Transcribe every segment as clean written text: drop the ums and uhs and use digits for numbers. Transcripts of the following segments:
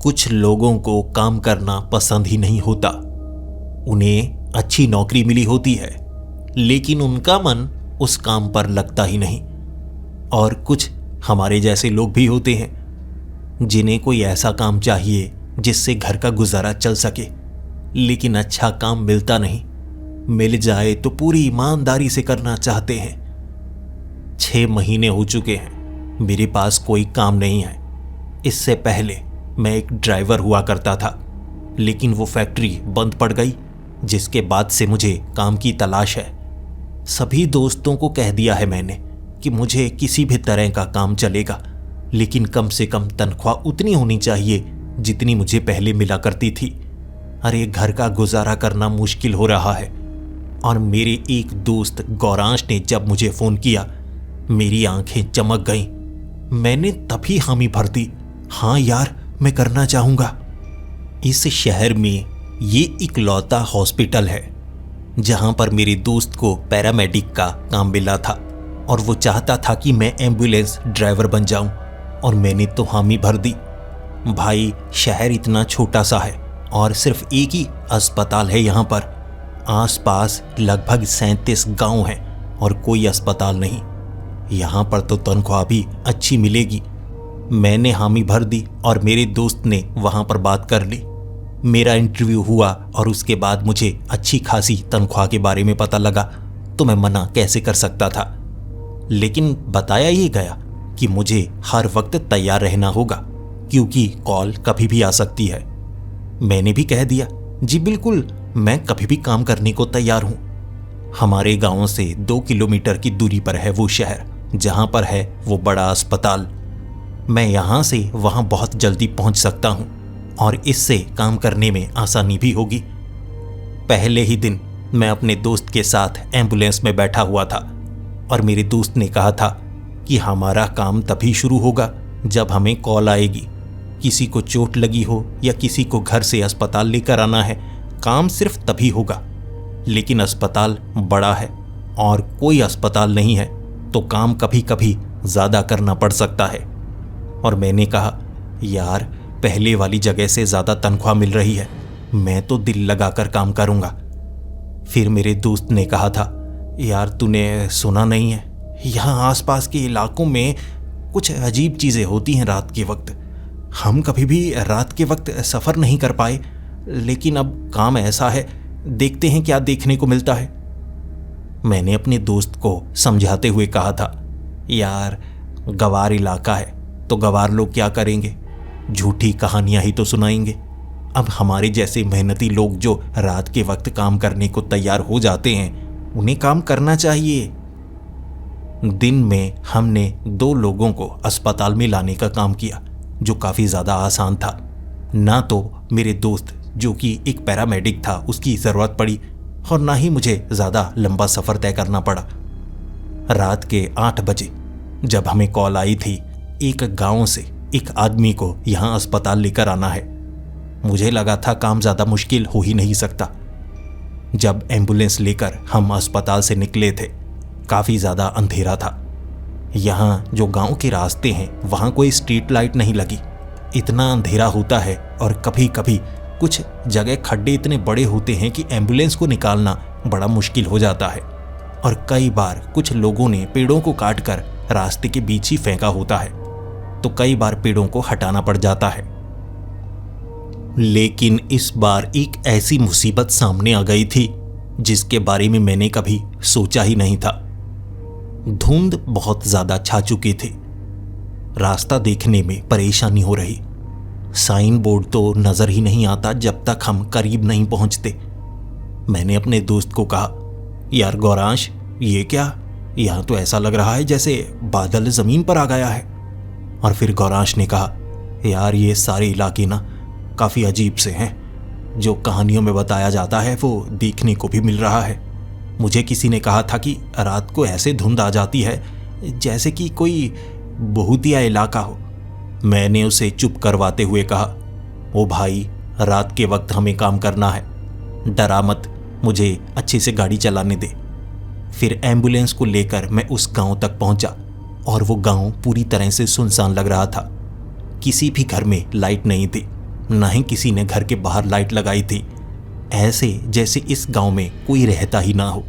कुछ लोगों को काम करना पसंद ही नहीं होता। उन्हें अच्छी नौकरी मिली होती है, लेकिन उनका मन उस काम पर लगता ही नहीं। और कुछ हमारे जैसे लोग भी होते हैं जिन्हें कोई ऐसा काम चाहिए जिससे घर का गुजारा चल सके, लेकिन अच्छा काम मिलता नहीं। मिल जाए तो पूरी ईमानदारी से करना चाहते हैं। 6 महीने हो चुके हैं, मेरे पास कोई काम नहीं है। इससे पहले मैं एक ड्राइवर हुआ करता था, लेकिन वो फैक्ट्री बंद पड़ गई, जिसके बाद से मुझे काम की तलाश है। सभी दोस्तों को कह दिया है मैंने कि मुझे किसी भी तरह का काम चलेगा, लेकिन कम से कम तनख्वाह उतनी होनी चाहिए जितनी मुझे पहले मिला करती थी। अरे घर का गुजारा करना मुश्किल हो रहा है। और मेरे एक दोस्त गौरांश ने जब मुझे फ़ोन किया, मेरी आंखें चमक गईं। मैंने तभी हामी भर दी, हाँ यार, मैं करना चाहूँगा। इस शहर में ये इकलौता हॉस्पिटल है जहाँ पर मेरे दोस्त को पैरामेडिक का काम मिला था, और वो चाहता था कि मैं एम्बुलेंस ड्राइवर बन जाऊं, और मैंने तो हामी भर दी। भाई, शहर इतना छोटा सा है और सिर्फ एक ही अस्पताल है यहाँ पर। आसपास लगभग 37 गांव हैं और कोई अस्पताल नहीं। यहाँ पर तो तनख्वाह भी अच्छी मिलेगी। मैंने हामी भर दी और मेरे दोस्त ने वहाँ पर बात कर ली। मेरा इंटरव्यू हुआ और उसके बाद मुझे अच्छी खासी तनख्वाह के बारे में पता लगा, तो मैं मना कैसे कर सकता था। लेकिन बताया ये गया कि मुझे हर वक्त तैयार रहना होगा, क्योंकि कॉल कभी भी आ सकती है। मैंने भी कह दिया, जी बिल्कुल, मैं कभी भी काम करने को तैयार हूँ। हमारे गांव से 2 किलोमीटर की दूरी पर है वो शहर जहाँ पर है वो बड़ा अस्पताल। मैं यहाँ से वहाँ बहुत जल्दी पहुँच सकता हूँ और इससे काम करने में आसानी भी होगी। पहले ही दिन मैं अपने दोस्त के साथ एम्बुलेंस में बैठा हुआ था और मेरे दोस्त ने कहा था कि हमारा काम तभी शुरू होगा जब हमें कॉल आएगी। किसी को चोट लगी हो या किसी को घर से अस्पताल लेकर आना है, काम सिर्फ तभी होगा। लेकिन अस्पताल बड़ा है और कोई अस्पताल नहीं है, तो काम कभी कभी ज़्यादा करना पड़ सकता है। और मैंने कहा, यार, पहले वाली जगह से ज़्यादा तनख्वाह मिल रही है, मैं तो दिल लगाकर काम करूँगा। फिर मेरे दोस्त ने कहा था, यार, तूने सुना नहीं है, यहाँ आसपास के इलाकों में कुछ अजीब चीज़ें होती हैं रात के वक्त। हम कभी भी रात के वक्त सफ़र नहीं कर पाए, लेकिन अब काम ऐसा है, देखते हैं क्या देखने को मिलता है। मैंने अपने दोस्त को समझाते हुए कहा था, यार, गवार इलाका है तो गवार लोग क्या करेंगे, झूठी कहानियां ही तो सुनाएंगे। अब हमारे जैसे मेहनती लोग जो रात के वक्त काम करने को तैयार हो जाते हैं, उन्हें काम करना चाहिए। दिन में हमने 2 लोगों को अस्पताल में लाने का काम किया, जो काफ़ी ज़्यादा आसान था। ना तो मेरे दोस्त जो कि एक पैरामेडिक था उसकी ज़रूरत पड़ी, और ना ही मुझे ज़्यादा लंबा सफ़र तय करना पड़ा। रात के 8 बजे जब हमें कॉल आई थी, एक गांव से एक आदमी को यहाँ अस्पताल लेकर आना है। मुझे लगा था काम ज़्यादा मुश्किल हो ही नहीं सकता। जब एम्बुलेंस लेकर हम अस्पताल से निकले थे, काफ़ी ज़्यादा अंधेरा था। यहाँ जो गांव के रास्ते हैं वहाँ कोई स्ट्रीट लाइट नहीं लगी। इतना अंधेरा होता है और कभी कभी कुछ जगह खड्डे इतने बड़े होते हैं कि एम्बुलेंस को निकालना बड़ा मुश्किल हो जाता है। और कई बार कुछ लोगों ने पेड़ों को काटकर रास्ते के बीच ही फेंका होता है, तो कई बार पेड़ों को हटाना पड़ जाता है। लेकिन इस बार एक ऐसी मुसीबत सामने आ गई थी जिसके बारे में मैंने कभी सोचा ही नहीं था। धुंध बहुत ज़्यादा छा चुकी थी, रास्ता देखने में परेशानी हो रही। साइन बोर्ड तो नज़र ही नहीं आता जब तक हम करीब नहीं पहुंचते। मैंने अपने दोस्त को कहा, यार गौरांश, ये क्या, यहाँ तो ऐसा लग रहा है जैसे बादल ज़मीन पर आ गया है। और फिर गौरांश ने कहा, यार, ये सारे इलाके ना काफ़ी अजीब से हैं। जो कहानियों में बताया जाता है वो देखने को भी मिल रहा है। मुझे किसी ने कहा था कि रात को ऐसे धुंध आ जाती है जैसे कि कोई बहुतिया इलाका हो। मैंने उसे चुप करवाते हुए कहा, ओ भाई, रात के वक्त हमें काम करना है, डरा मत, मुझे अच्छे से गाड़ी चलाने दे। फिर एम्बुलेंस को लेकर मैं उस गांव तक पहुंचा और वो गांव पूरी तरह से सुनसान लग रहा था। किसी भी घर में लाइट नहीं थी ना ही किसी ने घर के बाहर लाइट लगाई थी, ऐसे जैसे इस गांव में कोई रहता ही ना हो।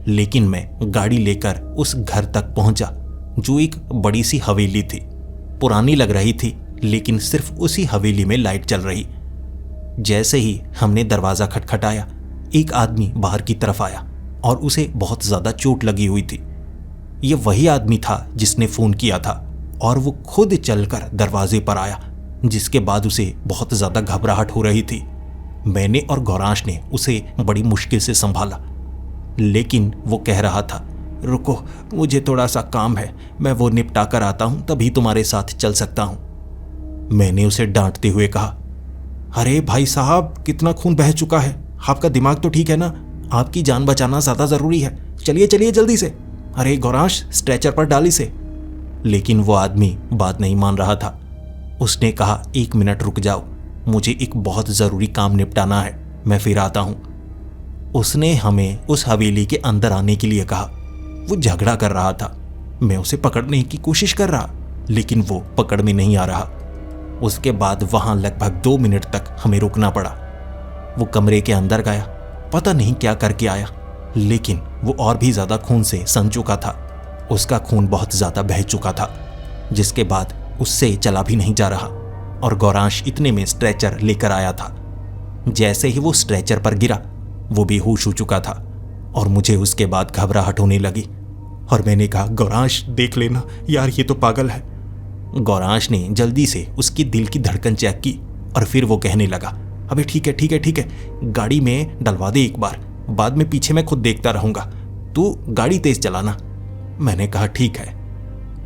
लेकिन मैं गाड़ी लेकर उस घर तक पहुंचा जो एक बड़ी सी हवेली थी। पुरानी लग रही थी, लेकिन सिर्फ उसी हवेली में लाइट चल रही। जैसे ही हमने दरवाज़ा खटखटाया, एक आदमी बाहर की तरफ आया और उसे बहुत ज़्यादा चोट लगी हुई थी। ये वही आदमी था जिसने फ़ोन किया था और वो खुद चलकर दरवाजे पर आया, जिसके बाद उसे बहुत ज़्यादा घबराहट हो रही थी। मैंने और गौरांश ने उसे बड़ी मुश्किल से संभाला, लेकिन वो कह रहा था, रुको, मुझे थोड़ा सा काम है, मैं वो निपटा कर आता हूँ, तभी तुम्हारे साथ चल सकता हूँ। मैंने उसे डांटते हुए कहा, अरे भाई साहब, कितना खून बह चुका है, आपका दिमाग तो ठीक है ना? आपकी जान बचाना ज़्यादा ज़रूरी है। चलिए चलिए जल्दी से। अरे गौरांश, स्ट्रेचर पर डाल इसे। लेकिन वो आदमी बात नहीं मान रहा था। उसने कहा, 1 मिनट रुक जाओ, मुझे एक बहुत ज़रूरी काम निपटाना है, मैं फिर आता हूँ। उसने हमें उस हवेली के अंदर आने के लिए कहा। वो झगड़ा कर रहा था। मैं उसे पकड़ने की कोशिश कर रहा, लेकिन वो पकड़ में नहीं आ रहा। उसके बाद वहाँ लगभग 2 मिनट तक हमें रुकना पड़ा। वो कमरे के अंदर गया, पता नहीं क्या करके आया, लेकिन वो और भी ज़्यादा खून से सन चुका था। उसका खून बहुत ज़्यादा बह चुका था, जिसके बाद उससे चला भी नहीं जा रहा। और गौरांश इतने में स्ट्रेचर लेकर आया था। जैसे ही वो स्ट्रेचर पर गिरा, वो बेहोश हो चुका था और मुझे उसके बाद घबराहट होने लगी। और मैंने कहा, गौरांश देख लेना यार, ये तो पागल है। गौरांश ने जल्दी से उसकी दिल की धड़कन चेक की और फिर वो कहने लगा, अबे ठीक है ठीक है ठीक है, गाड़ी में डलवा दे एक बार, बाद में पीछे मैं खुद देखता रहूंगा, तू गाड़ी तेज चलाना। मैंने कहा ठीक है।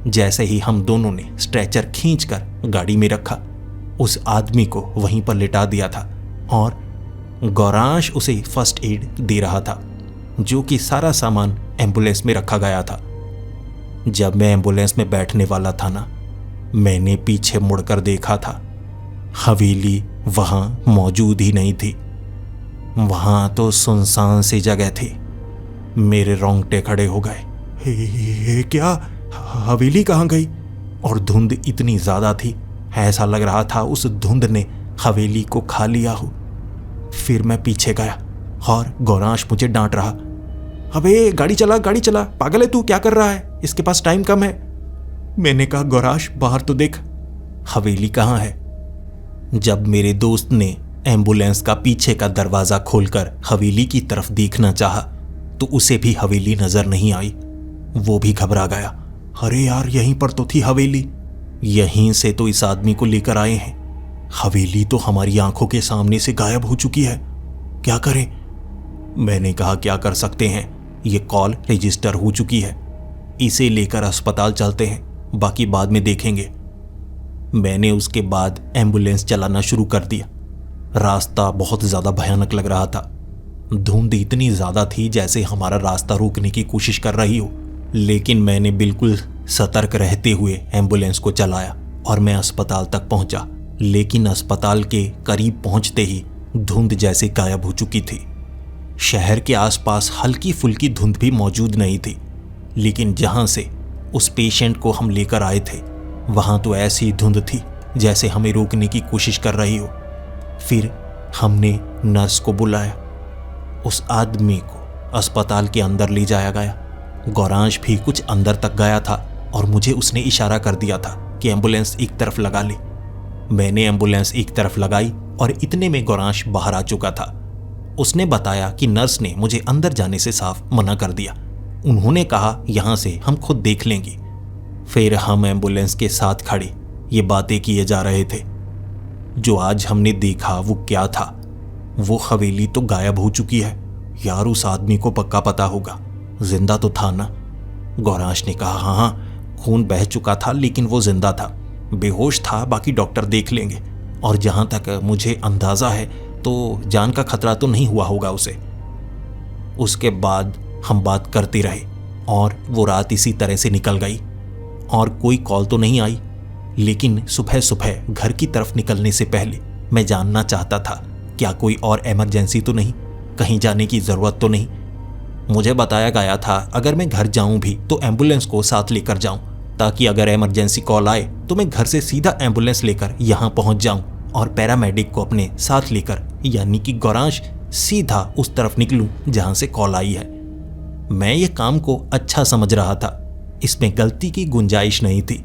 जैसे ही हम दोनों ने स्ट्रेचर खींचकर गाड़ी में रखा, उस आदमी को वहीं पर लिटा दिया था और गौरांश उसे फर्स्ट एड दे रहा था, जो कि सारा सामान एम्बुलेंस में रखा गया था। जब मैं एम्बुलेंस में बैठने वाला था ना, मैंने पीछे मुड़कर देखा था, हवेली वहां मौजूद ही नहीं थी। वहां तो सुनसान सी जगह थी। मेरे रोंगटे खड़े हो गए। हे क्या, हवेली कहाँ गई? और धुंध इतनी ज्यादा थी, ऐसा लग रहा था उस धुंध ने हवेली को खा लिया हो। फिर मैं पीछे गया और गौरांश मुझे डांट रहा, अबे गाड़ी चला गाड़ी चला, पागल है तू, क्या कर रहा है, इसके पास टाइम कम है। मैंने कहा, गौरांश बाहर तो देख, हवेली कहाँ है। जब मेरे दोस्त ने एम्बुलेंस का पीछे का दरवाजा खोलकर हवेली की तरफ देखना चाहा, तो उसे भी हवेली नजर नहीं आई। वो भी घबरा गया। अरे यार, यहीं पर तो थी हवेली, यहीं से तो इस आदमी को लेकर आए हैं। हवेली तो हमारी आंखों के सामने से गायब हो चुकी है, क्या करें? मैंने कहा, क्या कर सकते हैं, ये कॉल रजिस्टर हो चुकी है, इसे लेकर अस्पताल चलते हैं, बाकी बाद में देखेंगे। मैंने उसके बाद एम्बुलेंस चलाना शुरू कर दिया। रास्ता बहुत ज़्यादा भयानक लग रहा था। धुंध इतनी ज़्यादा थी जैसे हमारा रास्ता रोकने की कोशिश कर रही हो, लेकिन मैंने बिल्कुल सतर्क रहते हुए एम्बुलेंस को चलाया और मैं अस्पताल तक पहुंचा। लेकिन अस्पताल के करीब पहुंचते ही धुंध जैसे गायब हो चुकी थी। शहर के आसपास हल्की फुल्की धुंध भी मौजूद नहीं थी, लेकिन जहां से उस पेशेंट को हम लेकर आए थे, वहां तो ऐसी धुंध थी जैसे हमें रोकने की कोशिश कर रही हो। फिर हमने नर्स को बुलाया। उस आदमी को अस्पताल के अंदर ले जाया गया। गौरांश भी कुछ अंदर तक गया था और मुझे उसने इशारा कर दिया था कि एम्बुलेंस एक तरफ लगा ले। मैंने एम्बुलेंस एक तरफ लगाई और इतने में गौरांश बाहर आ चुका था। उसने बताया कि नर्स ने मुझे अंदर जाने से साफ मना कर दिया। उन्होंने कहा, यहाँ से हम खुद देख लेंगे। फिर हम एम्बुलेंस के साथ खड़े ये बातें किए जा रहे थे। जो आज हमने देखा वो क्या था? वो हवेली तो गायब हो चुकी है। यार, उस आदमी को पक्का पता होगा, जिंदा तो था ना? गौरांश ने कहा, हाँ, खून बह चुका था लेकिन वो जिंदा था, बेहोश था, बाकी डॉक्टर देख लेंगे। और जहाँ तक मुझे अंदाज़ा है तो जान का खतरा तो नहीं हुआ होगा उसे। उसके बाद हम बात करते रहे और वो रात इसी तरह से निकल गई और कोई कॉल तो नहीं आई। लेकिन सुबह सुबह घर की तरफ निकलने से पहले मैं जानना चाहता था क्या कोई और इमरजेंसी तो नहीं, कहीं जाने की ज़रूरत तो नहीं। मुझे बताया गया था अगर मैं घर जाऊं भी तो एम्बुलेंस को साथ लेकर जाऊं, ताकि अगर इमरजेंसी कॉल आए तो मैं घर से सीधा एम्बुलेंस लेकर यहाँ पहुँच जाऊं और पैरामेडिक को अपने साथ लेकर यानी कि गौरांश सीधा उस तरफ निकलूं जहां से कॉल आई है। मैं ये काम को अच्छा समझ रहा था, इसमें गलती की गुंजाइश नहीं थी,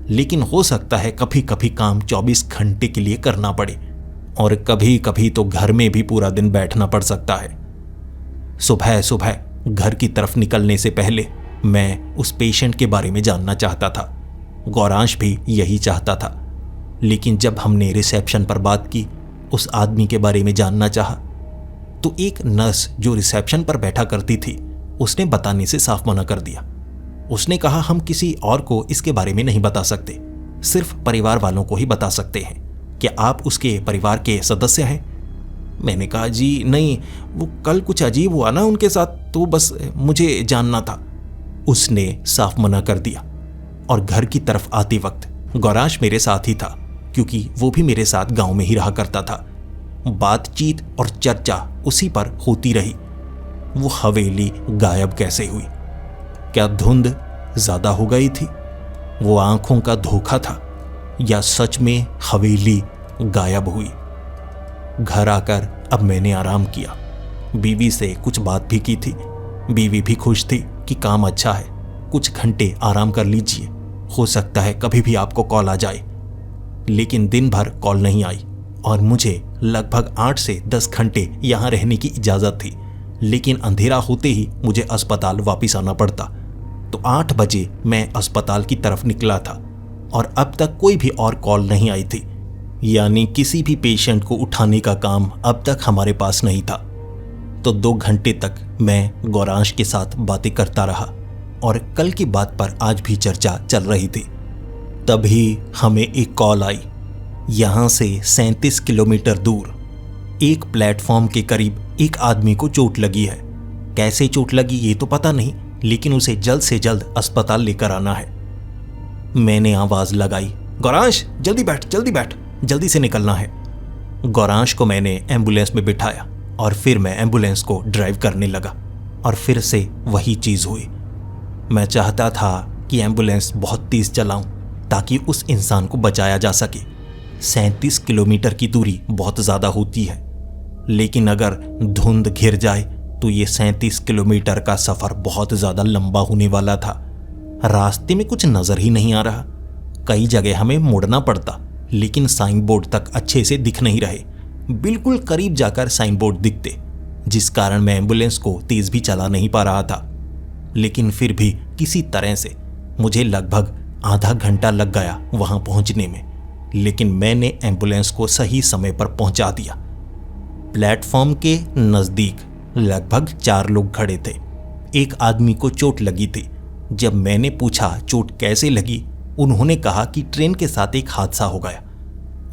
लेकिन हो सकता है कभी कभी काम 24 घंटे के लिए करना पड़े और कभी कभी तो घर में भी पूरा दिन बैठना पड़ सकता है। सुबह सुबह घर की तरफ निकलने से पहले मैं उस पेशेंट के बारे में जानना चाहता था। गौरांश भी यही चाहता था, लेकिन जब हमने रिसेप्शन पर बात की, उस आदमी के बारे में जानना चाहा, तो एक नर्स जो रिसेप्शन पर बैठा करती थी उसने बताने से साफ मना कर दिया। उसने कहा हम किसी और को इसके बारे में नहीं बता सकते, सिर्फ परिवार वालों को ही बता सकते हैं। क्या आप उसके परिवार के सदस्य हैं? मैंने कहा जी नहीं, वो कल कुछ अजीब हुआ ना उनके साथ, तो बस मुझे जानना था। उसने साफ मना कर दिया। और घर की तरफ आते वक्त गौरांश मेरे साथ ही था, क्योंकि वो भी मेरे साथ गांव में ही रहा करता था। बातचीत और चर्चा उसी पर होती रही। वो हवेली गायब कैसे हुई? क्या धुंध ज्यादा हो गई थी? वो आंखों का धोखा था या सच में हवेली गायब हुई? घर आकर अब मैंने आराम किया। बीवी से कुछ बात भी की थी। बीवी भी खुश थी कि काम अच्छा है, कुछ घंटे आराम कर लीजिए, हो सकता है कभी भी आपको कॉल आ जाए। लेकिन दिन भर कॉल नहीं आई और मुझे लगभग 8 से 10 घंटे यहाँ रहने की इजाज़त थी, लेकिन अंधेरा होते ही मुझे अस्पताल वापस आना पड़ता। तो 8 बजे मैं अस्पताल की तरफ निकला था और अब तक कोई भी और कॉल नहीं आई थी, यानी किसी भी पेशेंट को उठाने का काम अब तक हमारे पास नहीं था। तो 2 घंटे तक मैं गौरांश के साथ बातें करता रहा और कल की बात पर आज भी चर्चा चल रही थी। तभी हमें एक कॉल आई। यहाँ से 37 किलोमीटर दूर एक प्लेटफॉर्म के करीब एक आदमी को चोट लगी है। कैसे चोट लगी ये तो पता नहीं, लेकिन उसे जल्द से जल्द अस्पताल लेकर आना है। मैंने आवाज लगाई, गौरांश जल्दी बैठ, जल्दी बैठ, जल्दी से निकलना है। गौरांश को मैंने एम्बुलेंस में बिठाया और फिर मैं एम्बुलेंस को ड्राइव करने लगा और फिर से वही चीज़ हुई। मैं चाहता था कि एम्बुलेंस बहुत तेज चलाऊं ताकि उस इंसान को बचाया जा सके। 37 किलोमीटर की दूरी बहुत ज़्यादा होती है, लेकिन अगर धुंध घिर जाए तो ये 37 किलोमीटर का सफ़र बहुत ज़्यादा लंबा होने वाला था। रास्ते में कुछ नज़र ही नहीं आ रहा। कई जगह हमें मुड़ना पड़ता, लेकिन साइन बोर्ड तक अच्छे से दिख नहीं रहे। बिल्कुल करीब जाकर साइन बोर्ड दिखते, जिस कारण मैं एम्बुलेंस को तेज भी चला नहीं पा रहा था। लेकिन फिर भी किसी तरह से मुझे लगभग आधा घंटा लग गया वहां पहुंचने में, लेकिन मैंने एम्बुलेंस को सही समय पर पहुंचा दिया। प्लेटफॉर्म के नज़दीक लगभग 4 लोग खड़े थे। एक आदमी को चोट लगी थी। जब मैंने पूछा चोट कैसे लगी, उन्होंने कहा कि ट्रेन के साथ एक हादसा हो गया।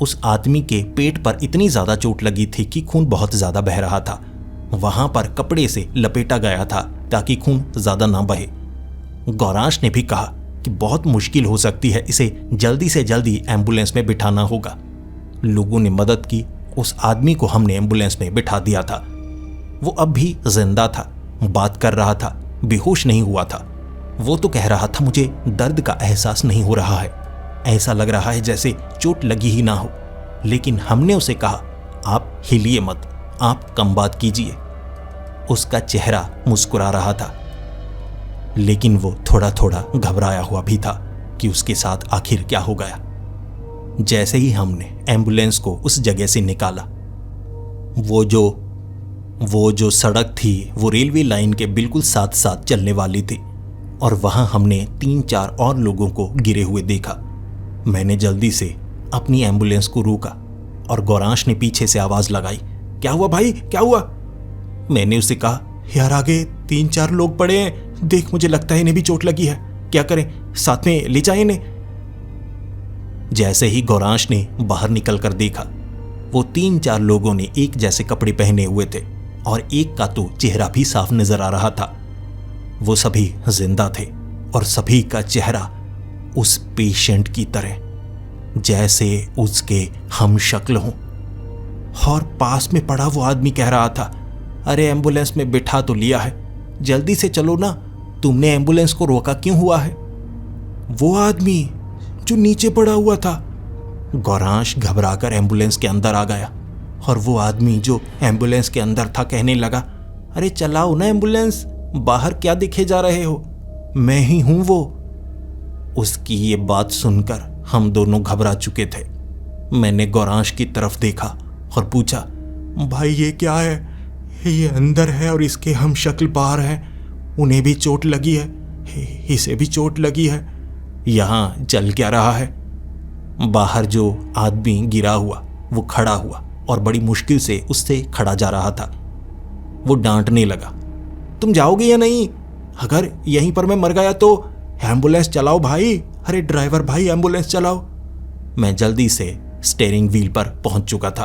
उस आदमी के पेट पर इतनी ज़्यादा चोट लगी थी कि खून बहुत ज़्यादा बह रहा था। वहां पर कपड़े से लपेटा गया था ताकि खून ज़्यादा ना बहे। गौरांश ने भी कहा कि बहुत मुश्किल हो सकती है, इसे जल्दी से जल्दी एम्बुलेंस में बिठाना होगा। लोगों ने मदद की। उस आदमी को हमने एम्बुलेंस में बिठा दिया था। वो अब भी जिंदा था, बात कर रहा था, बेहोश नहीं हुआ था। वो तो कह रहा था मुझे दर्द का एहसास नहीं हो रहा है, ऐसा लग रहा है जैसे चोट लगी ही ना हो। लेकिन हमने उसे कहा आप हिलिए मत, आप कम बात कीजिए। उसका चेहरा मुस्कुरा रहा था, लेकिन वो थोड़ा थोड़ा घबराया हुआ भी था कि उसके साथ आखिर क्या हो गया। जैसे ही हमने एम्बुलेंस को उस जगह से निकाला, वो जो सड़क थी वो रेलवे लाइन के बिल्कुल साथ साथ चलने वाली थी और वहां हमने 3-4 और लोगों को गिरे हुए देखा। मैंने जल्दी से अपनी एम्बुलेंस को रोका और गौरांश ने पीछे से आवाज लगाई, क्या हुआ भाई, क्या हुआ? मैंने उसे कहा, यार आगे 3-4 लोग पड़े हैं, देख मुझे लगता है इन्हें भी चोट लगी है, क्या करें, साथ में ले जाएं इन्हें। जैसे ही गौरांश ने बाहर निकलकर देखा, वो 3-4 लोगों ने एक जैसे कपड़े पहने हुए थे और एक का तो चेहरा भी साफ नजर आ रहा था। वो सभी जिंदा थे और सभी का चेहरा उस पेशेंट की तरह, जैसे उसके हम शक्ल हों। और पास में पड़ा वो आदमी कह रहा था, अरे एम्बुलेंस में बिठा तो लिया है, जल्दी से चलो ना, तुमने एम्बुलेंस को रोका क्यों हुआ है? वो आदमी जो नीचे पड़ा हुआ था, गौरांश घबराकर एम्बुलेंस के अंदर आ गया और वो आदमी जो एम्बुलेंस के अंदर था कहने लगा, अरे चलाओ ना एम्बुलेंस, बाहर क्या दिखे जा रहे हो, मैं ही हूं वो। उसकी ये बात सुनकर हम दोनों घबरा चुके थे। मैंने गौरांश की तरफ देखा और पूछा, भाई ये क्या है? ये अंदर है और इसके हम शक्ल बाहर हैं, उन्हें भी चोट लगी है, इसे भी चोट लगी है, यहाँ चल क्या रहा है? बाहर जो आदमी गिरा हुआ वो खड़ा हुआ और बड़ी मुश्किल से उससे खड़ा जा रहा था। वो डांटने लगा, तुम जाओगे या नहीं? अगर यहीं पर मैं मर गया तो एम्बुलेंस चलाओ भाई, अरे ड्राइवर भाई एम्बुलेंस चलाओ। मैं जल्दी से स्टीयरिंग व्हील पर पहुंच चुका था।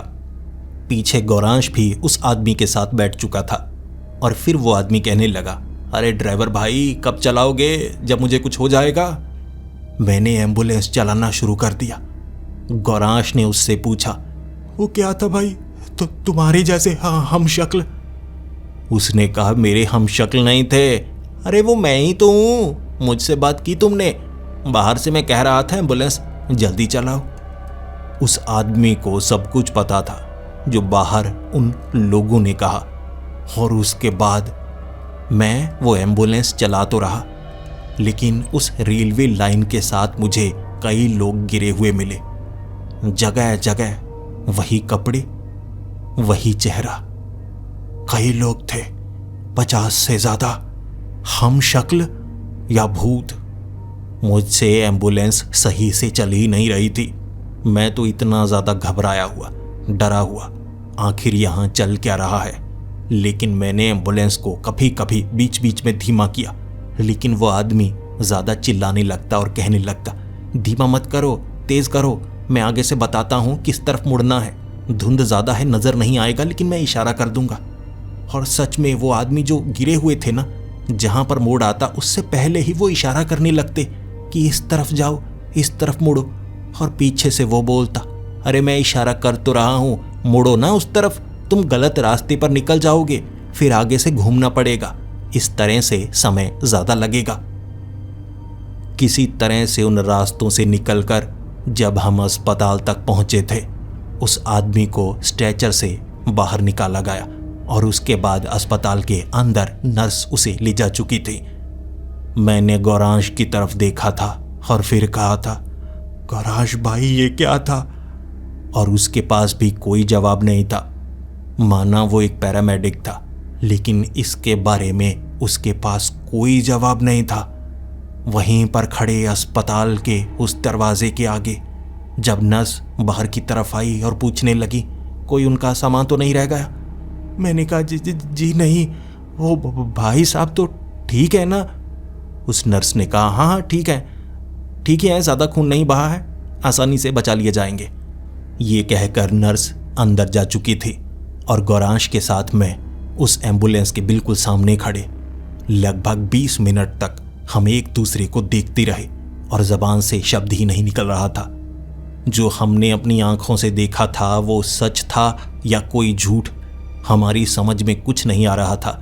पीछे गौरांश भी उस आदमी के साथ बैठ चुका था और फिर वो आदमी कहने लगा, अरे ड्राइवर भाई कब चलाओगे, जब मुझे कुछ हो जाएगा? मैंने एम्बुलेंस चलाना शुरू कर दिया। गौरांश ने उससे पूछा, वो क्या था भाई, तो तुम्हारे जैसे हम शक्ल? उसने कहा, मेरे हम शक्ल नहीं थे, अरे वो मैं ही तो हूं, मुझसे बात की तुमने? बाहर से मैं कह रहा था एम्बुलेंस जल्दी चलाओ। उस आदमी को सब कुछ पता था जो बाहर उन लोगों ने कहा और उसके बाद मैं वो एम्बुलेंस चला तो रहा, लेकिन उस रेलवे लाइन के साथ मुझे कई लोग गिरे हुए मिले। जगह जगह वही कपड़े, वही चेहरा। कई लोग थे, 50 से ज्यादा, हम शक्ल या भूत। मुझसे एम्बुलेंस सही से चल ही नहीं रही थी। मैं तो इतना ज्यादा घबराया हुआ, डरा हुआ, आखिर यहां चल क्या रहा है। लेकिन मैंने एम्बुलेंस को कभी कभी बीच बीच में धीमा किया, लेकिन वो आदमी ज्यादा चिल्लाने लगता और कहने लगता, धीमा मत करो, तेज करो, मैं आगे से बताता हूं किस तरफ मुड़ना है, धुंध ज्यादा है, नजर नहीं आएगा, लेकिन मैं इशारा कर दूंगा। और सच में वो आदमी जो गिरे हुए थे ना, जहां पर मोड़ आता उससे पहले ही वो इशारा करने लगते कि इस तरफ जाओ, इस तरफ मुड़ो, और पीछे से वो बोलता, अरे मैं इशारा कर तो रहा हूं, मुड़ो ना उस तरफ, तुम गलत रास्ते पर निकल जाओगे, फिर आगे से घूमना पड़ेगा, इस तरह से समय ज्यादा लगेगा। किसी तरह से उन रास्तों से निकलकर जब हम अस्पताल तक पहुंचे थे, उस आदमी को स्ट्रेचर से बाहर निकाला गया और उसके बाद अस्पताल के अंदर नर्स उसे ले जा चुकी थी। मैंने गौरांश की तरफ देखा था और फिर कहा था, गौरांश भाई ये क्या था? और उसके पास भी कोई जवाब नहीं था। माना वो एक पैरामेडिक था, लेकिन इसके बारे में उसके पास कोई जवाब नहीं था। वहीं पर खड़े अस्पताल के उस दरवाजे के आगे जब नर्स बाहर की तरफ आई और पूछने लगी, कोई उनका सामान तो नहीं रह गया? मैंने कहा, जी नहीं, वो भाई साहब तो ठीक है ना? उस नर्स ने कहा, हाँ हाँ ठीक है, ठीक है, ज़्यादा खून नहीं बहा है, आसानी से बचा लिए जाएंगे। ये कहकर नर्स अंदर जा चुकी थी और गौरांश के साथ मैं उस एम्बुलेंस के बिल्कुल सामने खड़े लगभग 20 मिनट तक हम एक दूसरे को देखते रहे और जबान से शब्द ही नहीं निकल रहा था। जो हमने अपनी आंखों से देखा था वो सच था या कोई झूठ, हमारी समझ में कुछ नहीं आ रहा था।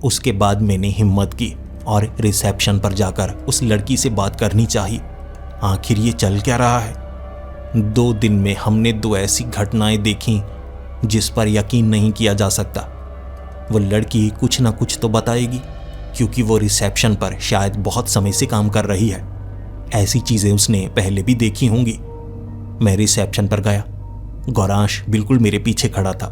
उसके बाद मैंने हिम्मत की और रिसेप्शन पर जाकर उस लड़की से बात करनी चाहिए। आखिर ये चल क्या रहा है? 2 दिन में हमने 2 ऐसी घटनाएं देखी जिस पर यकीन नहीं किया जा सकता। वो लड़की कुछ ना कुछ तो बताएगी, क्योंकि वो रिसेप्शन पर शायद बहुत समय से काम कर रही है। ऐसी चीज़ें उसने पहले भी देखी होंगी। मैं रिसेप्शन पर गया। गौरांश बिल्कुल मेरे पीछे खड़ा था।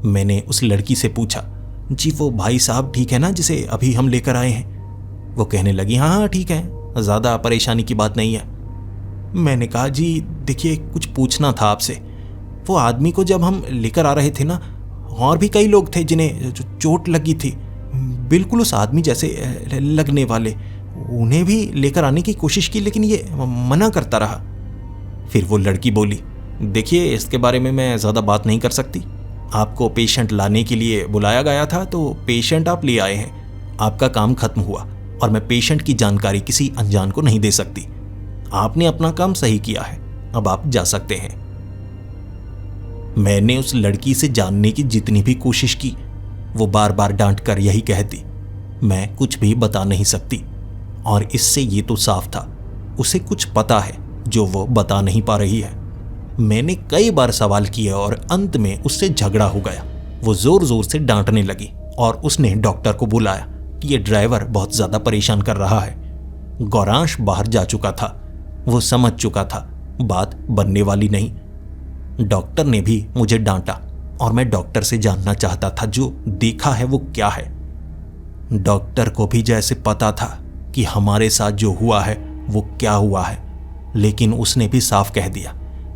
मैंने उस लड़की से पूछा, जी वो भाई साहब ठीक है ना जिसे अभी हम लेकर आए हैं? वो कहने लगी, हाँ हाँ ठीक है, ज़्यादा परेशानी की बात नहीं है। मैंने कहा, जी देखिए कुछ पूछना था आपसे। वो आदमी को जब हम लेकर आ रहे थे ना, और भी कई लोग थे जिन्हें चोट लगी थी, बिल्कुल उस आदमी जैसे लगने वाले, उन्हें भी लेकर आने की कोशिश की, लेकिन ये मना करता रहा। फिर वो लड़की बोली, देखिए इसके बारे में मैं ज़्यादा बात नहीं कर सकती। आपको पेशेंट लाने के लिए बुलाया गया था तो पेशेंट आप ले आए हैं, आपका काम खत्म हुआ और मैं पेशेंट की जानकारी किसी अनजान को नहीं दे सकती। आपने अपना काम सही किया है, अब आप जा सकते हैं। मैंने उस लड़की से जानने की जितनी भी कोशिश की, वो बार बार डांट कर यही कहती, मैं कुछ भी बता नहीं सकती। और इससे ये तो साफ था उसे कुछ पता है जो वो बता नहीं पा रही है। मैंने कई बार सवाल किए और अंत में उससे झगड़ा हो गया। वो जोर जोर से डांटने लगी और उसने डॉक्टर को बुलाया कि ये ड्राइवर बहुत ज्यादा परेशान कर रहा है। गौरांश बाहर जा चुका था। वो समझ चुका था बात बनने वाली नहीं। डॉक्टर ने भी मुझे डांटा और मैं डॉक्टर से जानना चाहता था जो देखा है वो क्या है। डॉक्टर को भी जैसे पता था कि हमारे साथ जो हुआ है वो क्या हुआ है, लेकिन उसने भी साफ कह दिया,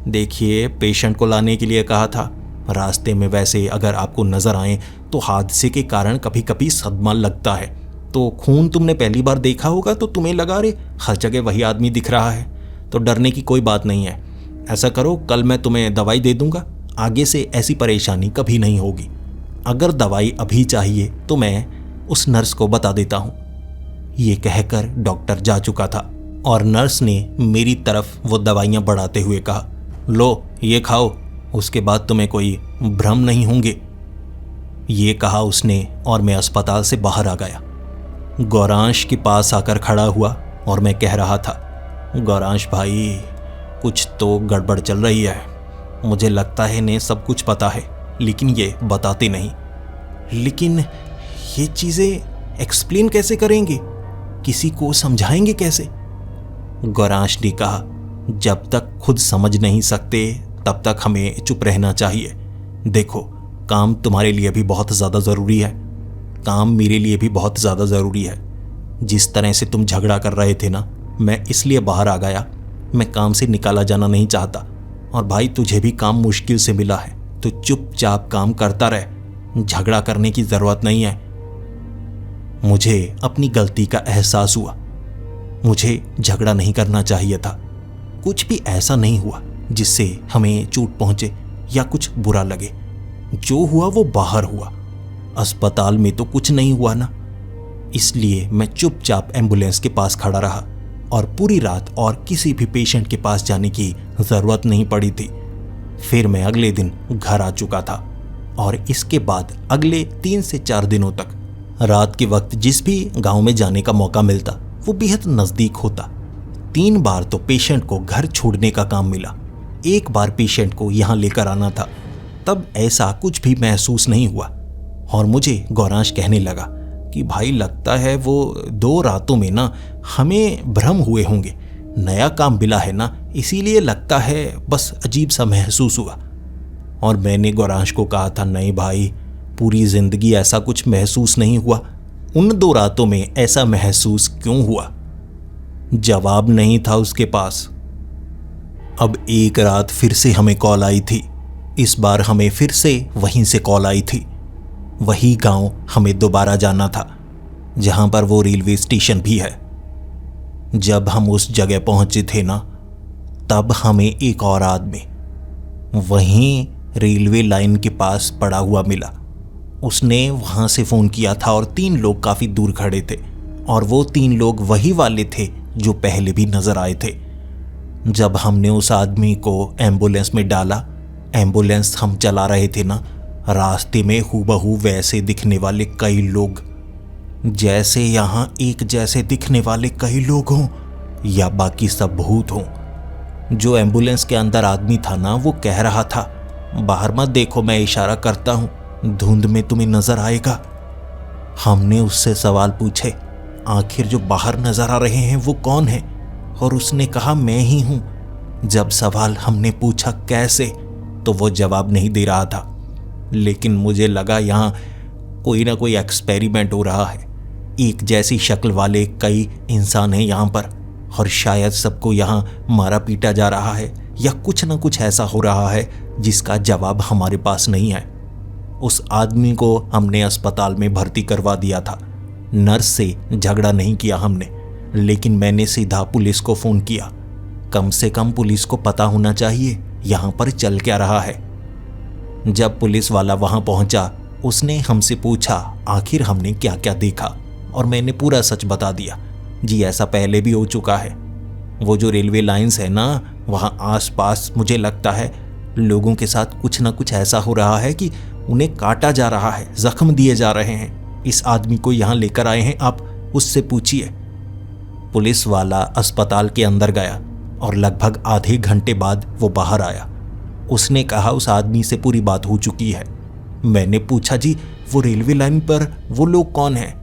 देखिए पेशेंट को लाने के लिए कहा था, रास्ते में वैसे अगर आपको नजर आए तो हादसे के कारण कभी कभी सदमा लगता है, तो खून तुमने पहली बार देखा होगा तो तुम्हें लगा रे हर जगह वही आदमी दिख रहा है, तो डरने की कोई बात नहीं है। ऐसा करो कल मैं तुम्हें दवाई दे दूंगा, आगे से ऐसी परेशानी कभी नहीं होगी। अगर दवाई अभी चाहिए तो मैं उस नर्स को बता देता हूँ। ये कहकर डॉक्टर जा चुका था और नर्स ने मेरी तरफ वो दवाइयाँ बढ़ाते हुए कहा, लो ये खाओ, उसके बाद तुम्हें कोई भ्रम नहीं होंगे। ये कहा उसने और मैं अस्पताल से बाहर आ गया। गौरांश के पास आकर खड़ा हुआ और मैं कह रहा था, गौरांश भाई कुछ तो गड़बड़ चल रही है, मुझे लगता है इन्हें सब कुछ पता है लेकिन ये बताते नहीं। लेकिन ये चीज़ें एक्सप्लेन कैसे करेंगे, किसी को समझाएंगे कैसे? गौरांश ने कहा, जब तक खुद समझ नहीं सकते तब तक हमें चुप रहना चाहिए। देखो काम तुम्हारे लिए भी बहुत ज़्यादा ज़रूरी है, काम मेरे लिए भी बहुत ज़्यादा ज़रूरी है। जिस तरह से तुम झगड़ा कर रहे थे ना, मैं इसलिए बाहर आ गया, मैं काम से निकाला जाना नहीं चाहता। और भाई तुझे भी काम मुश्किल से मिला है तो चुपचाप काम करता रह, झगड़ा करने की ज़रूरत नहीं है। मुझे अपनी गलती का एहसास हुआ, मुझे झगड़ा नहीं करना चाहिए था। कुछ भी ऐसा नहीं हुआ जिससे हमें चोट पहुंचे या कुछ बुरा लगे। जो हुआ वो बाहर हुआ, अस्पताल में तो कुछ नहीं हुआ ना। इसलिए मैं चुपचाप एम्बुलेंस के पास खड़ा रहा और पूरी रात और किसी भी पेशेंट के पास जाने की ज़रूरत नहीं पड़ी थी। फिर मैं अगले दिन घर आ चुका था और इसके बाद अगले 3 से 4 दिनों तक रात के वक्त जिस भी गांव में जाने का मौका मिलता वो बेहद नज़दीक होता। 3 बार तो पेशेंट को घर छोड़ने का काम मिला, 1 बार पेशेंट को यहाँ लेकर आना था। तब ऐसा कुछ भी महसूस नहीं हुआ और मुझे गौरांश कहने लगा कि भाई लगता है वो 2 रातों में ना हमें भ्रम हुए होंगे, नया काम मिला है ना इसीलिए लगता है, बस अजीब सा महसूस हुआ। और मैंने गौरांश को कहा था, नहीं भाई पूरी जिंदगी ऐसा कुछ महसूस नहीं हुआ, उन 2 रातों में ऐसा महसूस क्यों हुआ? जवाब नहीं था उसके पास। अब एक रात फिर से हमें कॉल आई थी, इस बार हमें फिर से वहीं से कॉल आई थी। वही गांव हमें दोबारा जाना था जहां पर वो रेलवे स्टेशन भी है। जब हम उस जगह पहुंचे थे ना, तब हमें एक और आदमी वहीं रेलवे लाइन के पास पड़ा हुआ मिला। उसने वहां से फ़ोन किया था और 3 लोग काफ़ी दूर खड़े थे और वो 3 लोग वही वाले थे जो पहले भी नज़र आए थे। जब हमने उस आदमी को एम्बुलेंस में डाला, एम्बुलेंस हम चला रहे थे ना, रास्ते में हूबहू वैसे दिखने वाले कई लोग, जैसे यहाँ एक जैसे दिखने वाले कई लोग हों या बाकी सब भूत हों। जो एम्बुलेंस के अंदर आदमी था ना, वो कह रहा था, बाहर मत देखो, मैं इशारा करता हूँ, धुंध में तुम्हें नजर आएगा। हमने उससे सवाल पूछे, आखिर जो बाहर नजर आ रहे हैं वो कौन है? और उसने कहा, मैं ही हूँ। जब सवाल हमने पूछा कैसे, तो वो जवाब नहीं दे रहा था। लेकिन मुझे लगा यहाँ कोई ना कोई एक्सपेरिमेंट हो रहा है। एक जैसी शक्ल वाले कई इंसान हैं यहाँ पर और शायद सबको यहाँ मारा पीटा जा रहा है या कुछ ना कुछ ऐसा हो रहा है जिसका जवाब हमारे पास नहीं है। उस आदमी को हमने अस्पताल में भर्ती करवा दिया था। नर्स से झगड़ा नहीं किया हमने, लेकिन मैंने सीधा पुलिस को फ़ोन किया। कम से कम पुलिस को पता होना चाहिए यहाँ पर चल क्या रहा है। जब पुलिस वाला वहाँ पहुँचा, उसने हमसे पूछा आखिर हमने क्या क्या देखा, और मैंने पूरा सच बता दिया। जी ऐसा पहले भी हो चुका है। वो जो रेलवे लाइंस है ना, वहाँ आसपास मुझे लगता है लोगों के साथ कुछ ना कुछ ऐसा हो रहा है कि उन्हें काटा जा रहा है, जख्म दिए जा रहे हैं। इस आदमी को यहाँ लेकर आए हैं, आप उससे पूछिए। पुलिस वाला अस्पताल के अंदर गया और लगभग आधे घंटे बाद वो बाहर आया उसने कहा उस आदमी से पूरी बात हो चुकी है। मैंने पूछा जी वो रेलवे लाइन पर वो लोग कौन हैं?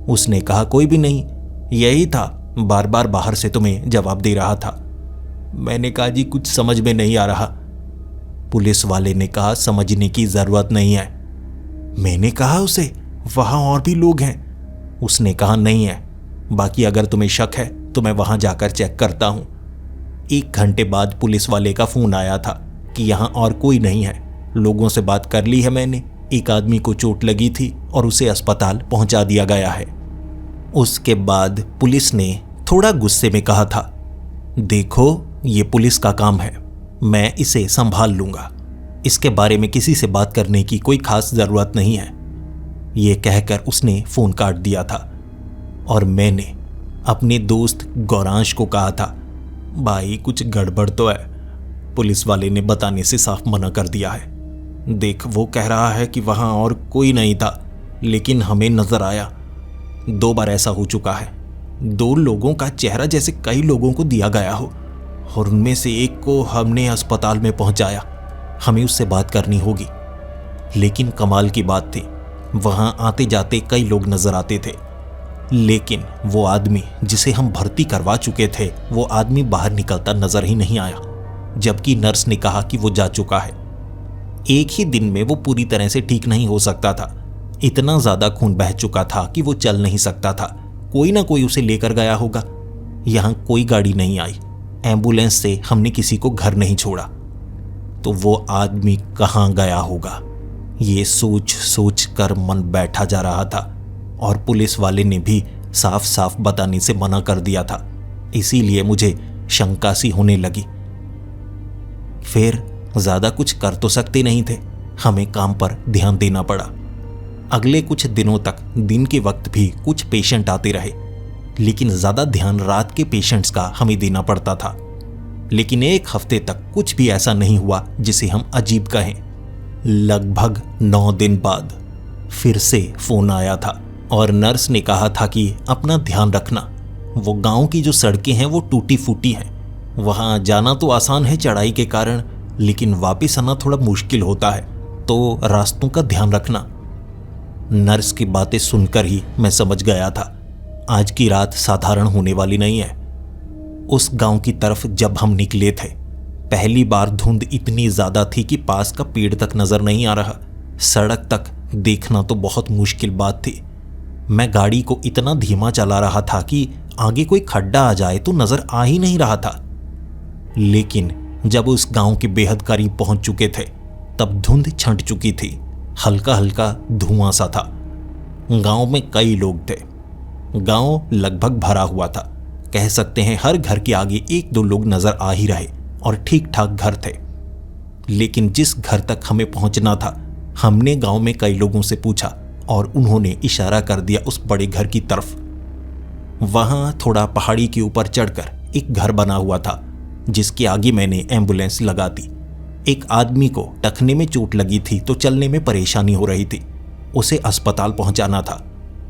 उसने कहा कोई भी नहीं, यही था, बार बार बाहर से तुम्हें जवाब दे रहा था। मैंने कहा जी कुछ समझ में नहीं आ रहा। पुलिस वाले ने कहा समझने की जरूरत नहीं है। मैंने कहा उसे वहां और भी लोग हैं। उसने कहा नहीं है, बाकी अगर तुम्हें शक है तो मैं वहां जाकर चेक करता हूं। 1 घंटे बाद पुलिस वाले का फोन आया था कि यहां और कोई नहीं है। लोगों से बात कर ली है मैंने, एक आदमी को चोट लगी थी और उसे अस्पताल पहुंचा दिया गया है। उसके बाद पुलिस ने थोड़ा गुस्से में कहा था, देखो ये पुलिस का काम है, मैं इसे संभाल लूंगा, इसके बारे में किसी से बात करने की कोई खास जरूरत नहीं है। ये कहकर उसने फोन काट दिया था और मैंने अपने दोस्त गौरांश को कहा था, भाई कुछ गड़बड़ तो है। पुलिस वाले ने बताने से साफ मना कर दिया है। देख वो कह रहा है कि वहां और कोई नहीं था, लेकिन हमें नजर आया। 2 बार ऐसा हो चुका है। 2 लोगों का चेहरा जैसे कई लोगों को दिया गया हो और उनमें से एक को हमने अस्पताल में पहुंचाया। हमें उससे बात करनी होगी। लेकिन कमाल की बात थी, वहां आते जाते कई लोग नजर आते थे, लेकिन वो आदमी जिसे हम भर्ती करवा चुके थे वो आदमी बाहर निकलता नजर ही नहीं आया, जबकि नर्स ने कहा कि वो जा चुका है। एक ही दिन में वो पूरी तरह से ठीक नहीं हो सकता था। इतना ज्यादा खून बह चुका था कि वो चल नहीं सकता था। कोई ना कोई उसे लेकर गया होगा। यहां कोई गाड़ी नहीं आई, एम्बुलेंस से हमने किसी को घर नहीं छोड़ा, तो वो आदमी कहां गया होगा? ये सोच सोच कर मन बैठा जा रहा था और पुलिस वाले ने भी साफ साफ बताने से मना कर दिया था। इसीलिए मुझे शंका सी होने लगी। फिर ज्यादा कुछ कर तो सकते नहीं थे, हमें काम पर ध्यान देना पड़ा। अगले कुछ दिनों तक दिन के वक्त भी कुछ पेशेंट आते रहे, लेकिन ज्यादा ध्यान रात के पेशेंट्स का हमें देना पड़ता था। लेकिन 1 हफ्ते तक कुछ भी ऐसा नहीं हुआ जिसे हम अजीब कहें। लगभग 9 दिन बाद फिर से फोन आया था और नर्स ने कहा था कि अपना ध्यान रखना, वो गांव की जो सड़कें हैं वो टूटी फूटी हैं, वहां जाना तो आसान है चढ़ाई के कारण, लेकिन वापस आना थोड़ा मुश्किल होता है, तो रास्तों का ध्यान रखना। नर्स की बातें सुनकर ही मैं समझ गया था आज की रात साधारण होने वाली नहीं है। उस गांव की तरफ जब हम निकले थे, पहली बार धुंध इतनी ज्यादा थी कि पास का पेड़ तक नजर नहीं आ रहा। सड़क तक देखना तो बहुत मुश्किल बात थी। मैं गाड़ी को इतना धीमा चला रहा था कि आगे कोई खड्डा आ जाए तो नजर आ ही नहीं रहा था। लेकिन जब उस गांव के बेहद करीब पहुंच चुके थे तब धुंध छंट चुकी थी, हल्का हल्का धुआं सा था। गांव में कई लोग थे। गांव लगभग भरा हुआ था, कह सकते हैं हर घर के आगे 1-2 लोग नजर आ ही रहे और ठीक ठाक घर थे। लेकिन जिस घर तक हमें पहुंचना था, हमने गांव में कई लोगों से पूछा और उन्होंने इशारा कर दिया उस बड़े घर की तरफ। वहां थोड़ा पहाड़ी के ऊपर चढ़कर एक घर बना हुआ था, जिसके आगे मैंने एम्बुलेंस लगा दी। एक आदमी को टखने में चोट लगी थी तो चलने में परेशानी हो रही थी, उसे अस्पताल पहुंचाना था।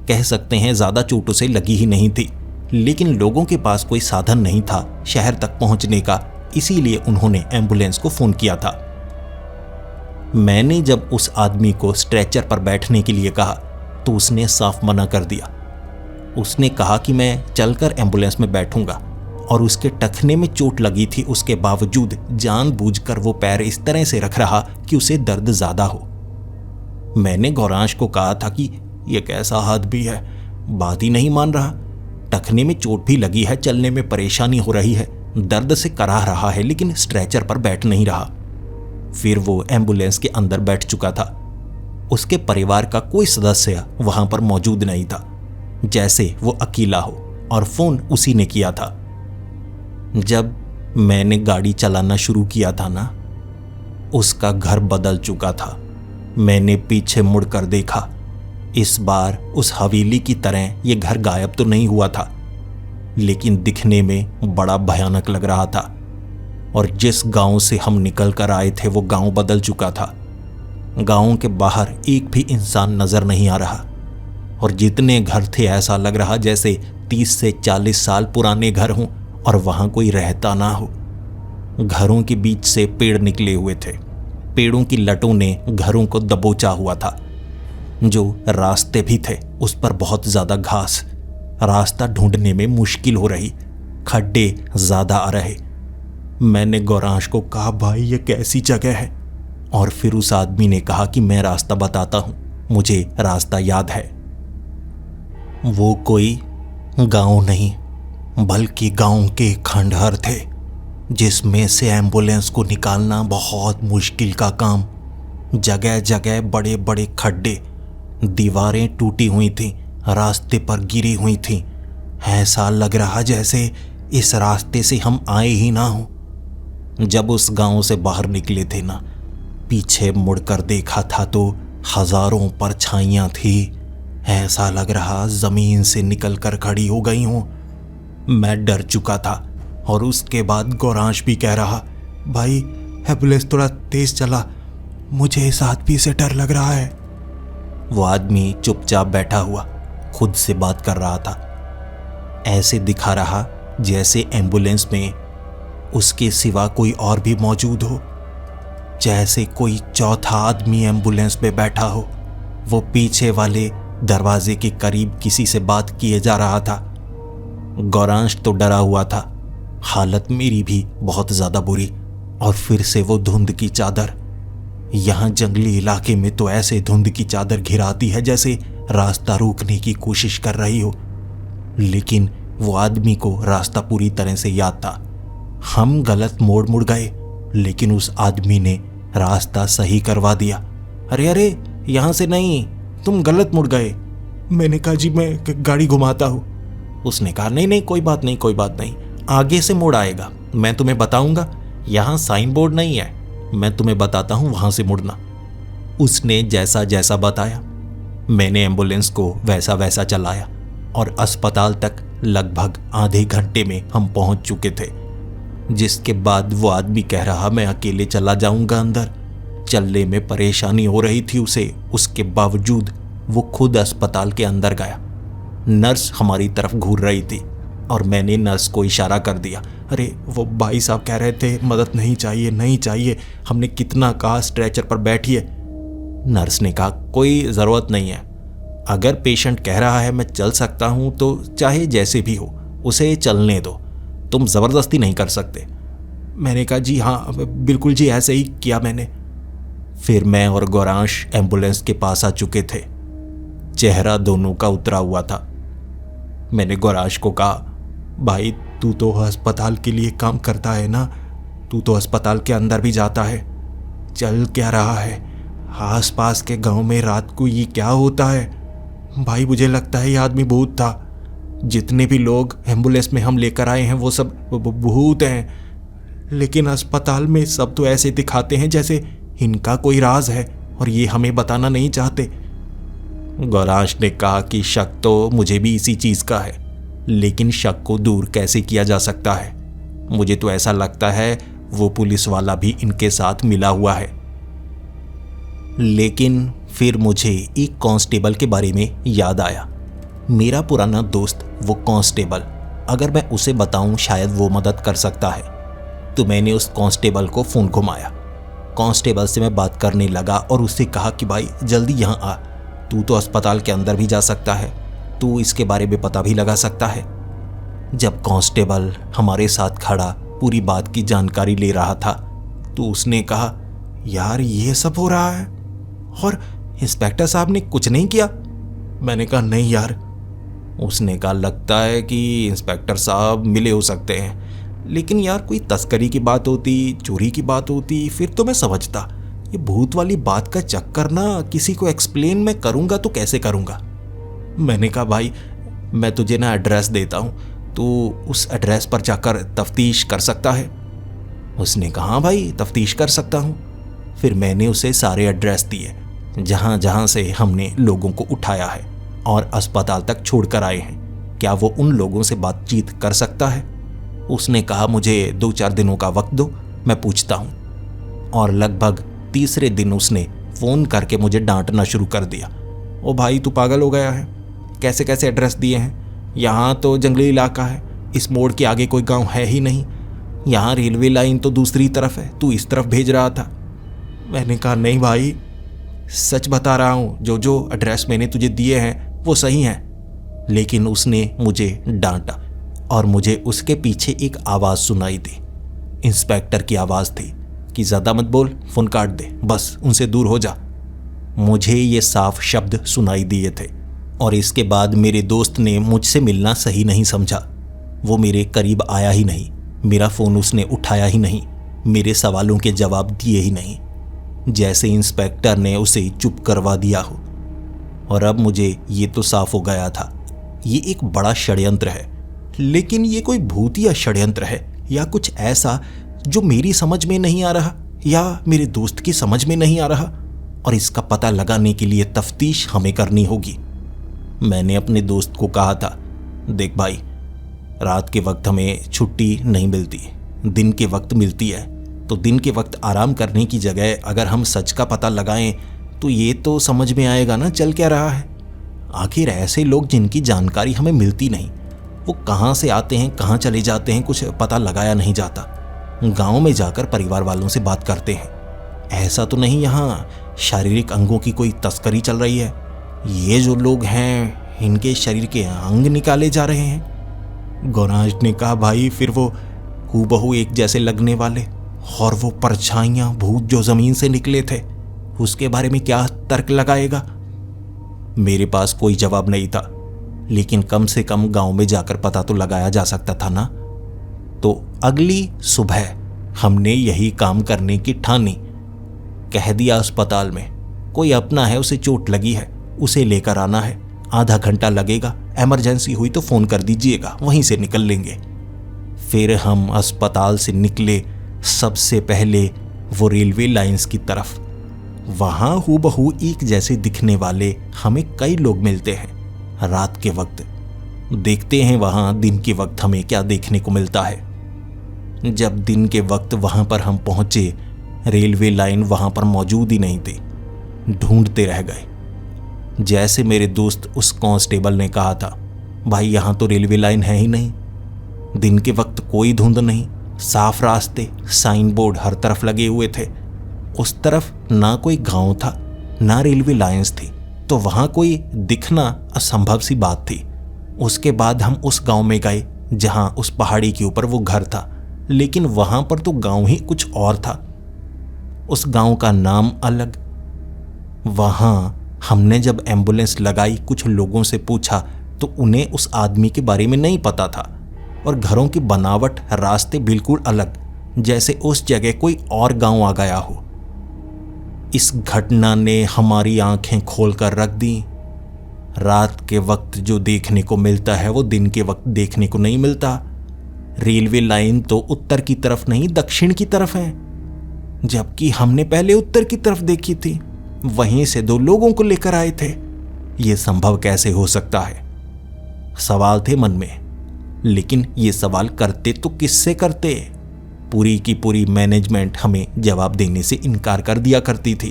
कह सकते हैं ज्यादा चोट उसे लगी ही नहीं थी, लेकिन लोगों के पास कोई साधन नहीं था शहर तक पहुंचने का, इसीलिए उन्होंने एम्बुलेंस को फोन किया था। मैंने जब उस आदमी को स्ट्रेचर पर बैठने के लिए कहा तो उसने साफ मना कर दिया। उसने कहा कि मैं चलकर एम्बुलेंस में बैठूंगा, और उसके टखने में चोट लगी थी उसके बावजूद जानबूझकर वो पैर इस तरह से रख रहा कि उसे दर्द ज्यादा हो। मैंने गौरांश को कहा था कि यह कैसा आदमी है, बात ही नहीं मान रहा, टखने में चोट भी लगी है, चलने में परेशानी हो रही है, दर्द से कराह रहा है, लेकिन स्ट्रेचर पर बैठ नहीं रहा। फिर वो एम्बुलेंस के अंदर बैठ चुका था। उसके परिवार का कोई सदस्य वहां पर मौजूद नहीं था, जैसे वो अकेला हो, और फोन उसी ने किया था। जब मैंने गाड़ी चलाना शुरू किया था ना, उसका घर बदल चुका था। मैंने पीछे मुड़कर देखा। इस बार उस हवेली की तरह यह घर गायब तो नहीं हुआ था, लेकिन दिखने में बड़ा भयानक लग रहा था। और जिस गांव से हम निकल कर आए थे वो गांव बदल चुका था। गांव के बाहर एक भी इंसान नजर नहीं आ रहा, और जितने घर थे ऐसा लग रहा जैसे 30 से 40 साल पुराने घर हों और वहां कोई रहता ना हो। घरों के बीच से पेड़ निकले हुए थे। पेड़ों की लटों ने घरों को दबोचा हुआ था। जो रास्ते भी थे उस पर बहुत ज्यादा घास, रास्ता ढूंढने में मुश्किल हो रही, खड्डे ज्यादा आ रहे। मैंने गौरांश को कहा, भाई ये कैसी जगह है? और फिर उस आदमी ने कहा कि मैं रास्ता बताता हूं, मुझे रास्ता याद है। वो कोई गांव नहीं बल्कि गांव के खंडहर थे, जिसमें से एम्बुलेंस को निकालना बहुत मुश्किल का काम। जगह जगह बड़े बड़े खड्डे, दीवारें टूटी हुई थीं, रास्ते पर गिरी हुई थीं। ऐसा लग रहा जैसे इस रास्ते से हम आए ही ना हो। जब उस गांव से बाहर निकले थे ना, पीछे मुड़कर देखा था तो हजारों परछाइयां थी। ऐसा लग रहा जमीन से निकलकर खड़ी हो गई हूं। मैं डर चुका था। और उसके बाद गौरांश भी कह रहा, भाई एम्बुलेंस थोड़ा तेज चला, मुझे इस आदमी से डर लग रहा है। वो आदमी चुपचाप बैठा हुआ खुद से बात कर रहा था। ऐसे दिखा रहा जैसे एम्बुलेंस में उसके सिवा कोई और भी मौजूद हो, जैसे कोई चौथा आदमी एम्बुलेंस में बैठा हो। वो पीछे वाले दरवाजे के करीब किसी से बात किए जा रहा था। गौरांश तो डरा हुआ था, हालत मेरी भी बहुत ज्यादा बुरी। और फिर से वो धुंध की चादर। यहां जंगली इलाके में तो ऐसे धुंध की चादर घिराती है जैसे रास्ता रोकने की कोशिश कर रही हो। लेकिन वो आदमी को रास्ता पूरी तरह से याद था। हम गलत मोड़ मुड़ गए, लेकिन उस आदमी ने रास्ता सही करवा दिया। अरे अरे, यहां से नहीं, तुम गलत मुड़ गए। मैंने कहा, जी मैं गाड़ी घुमाता हूं। उसने कहा, नहीं नहीं, कोई बात नहीं, कोई बात नहीं, आगे से मोड़ आएगा, मैं तुम्हें बताऊंगा। यहां साइन बोर्ड नहीं है, मैं तुम्हें बताता हूं, वहां से मुड़ना। उसने जैसा जैसा बताया, मैंने एम्बुलेंस को वैसा वैसा चलाया और अस्पताल तक लगभग आधे घंटे में हम पहुंच चुके थे। जिसके बाद वो आदमी कह रहा, मैं अकेले चला जाऊंगा अंदर। चलने में परेशानी हो रही थी उसे, उसके बावजूद वो खुद अस्पताल के अंदर गया। नर्स हमारी तरफ घूर रही थी और मैंने नर्स को इशारा कर दिया। अरे वो भाई साहब कह रहे थे मदद नहीं चाहिए, नहीं चाहिए। हमने कितना कहा स्ट्रेचर पर बैठिए। नर्स ने कहा, कोई ज़रूरत नहीं है, अगर पेशेंट कह रहा है मैं चल सकता हूँ तो चाहे जैसे भी हो उसे चलने दो, तुम ज़बरदस्ती नहीं कर सकते। मैंने कहा, जी हाँ बिल्कुल जी, ऐसे ही किया मैंने। फिर मैं और गौरांश एम्बुलेंस के पास आ चुके थे। चेहरा दोनों का उतरा हुआ था। मैंने गौरांश को कहा, भाई तू तो अस्पताल के लिए काम करता है ना, तू तो अस्पताल के अंदर भी जाता है, चल क्या रहा है? आसपास के गांव में रात को ये क्या होता है? भाई मुझे लगता है ये आदमी भूत था। जितने भी लोग एम्बुलेंस में हम लेकर आए हैं वो सब भूत हैं। लेकिन अस्पताल में सब तो ऐसे दिखाते हैं जैसे इनका कोई राज है और ये हमें बताना नहीं चाहते। गौरांश ने कहा कि शक तो मुझे भी इसी चीज़ का है, लेकिन शक को दूर कैसे किया जा सकता है? मुझे तो ऐसा लगता है वो पुलिस वाला भी इनके साथ मिला हुआ है। लेकिन फिर मुझे एक कांस्टेबल के बारे में याद आया। मेरा पुराना दोस्त वो कांस्टेबल, अगर मैं उसे बताऊं शायद वो मदद कर सकता है। तो मैंने उस कांस्टेबल को फ़ोन घुमाया। कांस्टेबल से मैं बात करने लगा और उससे कहा कि भाई जल्दी यहाँ आ, तू तो अस्पताल के अंदर भी जा सकता है, तू इसके बारे में पता भी लगा सकता है। जब कांस्टेबल हमारे साथ खड़ा पूरी बात की जानकारी ले रहा था तो उसने कहा, यार ये सब हो रहा है और इंस्पेक्टर साहब ने कुछ नहीं किया? मैंने कहा, नहीं यार। उसने कहा, लगता है कि इंस्पेक्टर साहब मिले हो सकते हैं, लेकिन यार कोई तस्करी की बात होती, चोरी की बात होती, फिर तो मैं समझता। ये भूत वाली बात का चक्कर ना किसी को एक्सप्लेन मैं करूँगा तो कैसे करूँगा? मैंने कहा, भाई मैं तुझे ना एड्रेस देता हूँ, तो उस एड्रेस पर जाकर तफ्तीश कर सकता है? उसने कहा, हाँ भाई तफ्तीश कर सकता हूँ। फिर मैंने उसे सारे एड्रेस दिए जहाँ जहाँ से हमने लोगों को उठाया है और अस्पताल तक छोड़कर आए हैं। क्या वो उन लोगों से बातचीत कर सकता है? उसने कहा, मुझे 2-4 दिनों का वक्त दो, मैं पूछता हूँ। और लगभग तीसरे दिन उसने फ़ोन करके मुझे डांटना शुरू कर दिया। ओ भाई तू पागल हो गया है, कैसे कैसे एड्रेस दिए हैं? यहाँ तो जंगली इलाका है, इस मोड़ के आगे कोई गांव है ही नहीं। यहाँ रेलवे लाइन तो दूसरी तरफ है, तू इस तरफ भेज रहा था। मैंने कहा नहीं भाई, सच बता रहा हूँ, जो जो एड्रेस मैंने तुझे दिए हैं वो सही हैं। लेकिन उसने मुझे डांटा और मुझे उसके पीछे एक आवाज़ सुनाई दी। इंस्पेक्टर की आवाज़ थी कि ज़्यादा मत बोल, फ़ोन काट दे, बस उनसे दूर हो जा। मुझे ये साफ शब्द सुनाई दिए थे और इसके बाद मेरे दोस्त ने मुझसे मिलना सही नहीं समझा। वो मेरे करीब आया ही नहीं, मेरा फ़ोन उसने उठाया ही नहीं, मेरे सवालों के जवाब दिए ही नहीं, जैसे इंस्पेक्टर ने उसे चुप करवा दिया हो। और अब मुझे ये तो साफ हो गया था, ये एक बड़ा षड्यंत्र है। लेकिन ये कोई भूतिया षड्यंत्र है या कुछ ऐसा जो मेरी समझ में नहीं आ रहा या मेरे दोस्त की समझ में नहीं आ रहा, और इसका पता लगाने के लिए तफ्तीश हमें करनी होगी। मैंने अपने दोस्त को कहा था, देख भाई, रात के वक्त हमें छुट्टी नहीं मिलती, दिन के वक्त मिलती है। तो दिन के वक्त आराम करने की जगह अगर हम सच का पता लगाएं तो ये तो समझ में आएगा ना चल क्या रहा है। आखिर ऐसे लोग जिनकी जानकारी हमें मिलती नहीं, वो कहाँ से आते हैं, कहाँ चले जाते हैं, कुछ पता लगाया नहीं जाता। गांव में जाकर परिवार वालों से बात करते हैं। ऐसा तो नहीं यहाँ शारीरिक अंगों की कोई तस्करी चल रही है। ये जो लोग हैं इनके शरीर के अंग निकाले जा रहे हैं। गौरांश ने कहा, भाई फिर वो हूबहू एक जैसे लगने वाले और वो परछाइयाँ भूत जो जमीन से निकले थे, उसके बारे में क्या तर्क लगाएगा। मेरे पास कोई जवाब नहीं था, लेकिन कम से कम गांव में जाकर पता तो लगाया जा सकता था ना। तो अगली सुबह हमने यही काम करने की ठानी। कह दिया अस्पताल में कोई अपना है, उसे चोट लगी है, उसे लेकर आना है, आधा घंटा लगेगा, इमरजेंसी हुई तो फ़ोन कर दीजिएगा, वहीं से निकल लेंगे। फिर हम अस्पताल से निकले सबसे पहले वो रेलवे लाइंस की तरफ। वहाँ हूबहू एक जैसे दिखने वाले हमें कई लोग मिलते हैं रात के वक्त। देखते हैं वहाँ दिन के वक्त हमें क्या देखने को मिलता है। जब दिन के वक्त वहाँ पर हम पहुँचे, रेलवे लाइन वहाँ पर मौजूद ही नहीं थी। ढूंढते रह गए। जैसे मेरे दोस्त उस कांस्टेबल ने कहा था, भाई यहाँ तो रेलवे लाइन है ही नहीं। दिन के वक्त कोई धुंध नहीं, साफ रास्ते, साइन बोर्ड हर तरफ लगे हुए थे। उस तरफ ना कोई गांव था ना रेलवे लाइंस थी, तो वहाँ कोई दिखना असंभव सी बात थी। उसके बाद हम उस गांव में गए जहाँ उस पहाड़ी के ऊपर वो घर था, लेकिन वहाँ पर तो गांव ही कुछ और था, उस गांव का नाम अलग। वहाँ हमने जब एम्बुलेंस लगाई, कुछ लोगों से पूछा तो उन्हें उस आदमी के बारे में नहीं पता था, और घरों की बनावट, रास्ते बिल्कुल अलग, जैसे उस जगह कोई और गांव आ गया हो। इस घटना ने हमारी आंखें खोल कर रख दी। रात के वक्त जो देखने को मिलता है वो दिन के वक्त देखने को नहीं मिलता। रेलवे लाइन तो उत्तर की तरफ नहीं दक्षिण की तरफ है, जबकि हमने पहले उत्तर की तरफ देखी थी। वहीं से दो लोगों को लेकर आए थे। ये संभव कैसे हो सकता है? सवाल थे मन में, लेकिन ये सवाल करते तो किससे करते? पूरी की पूरी मैनेजमेंट हमें जवाब देने से इनकार कर दिया करती थी,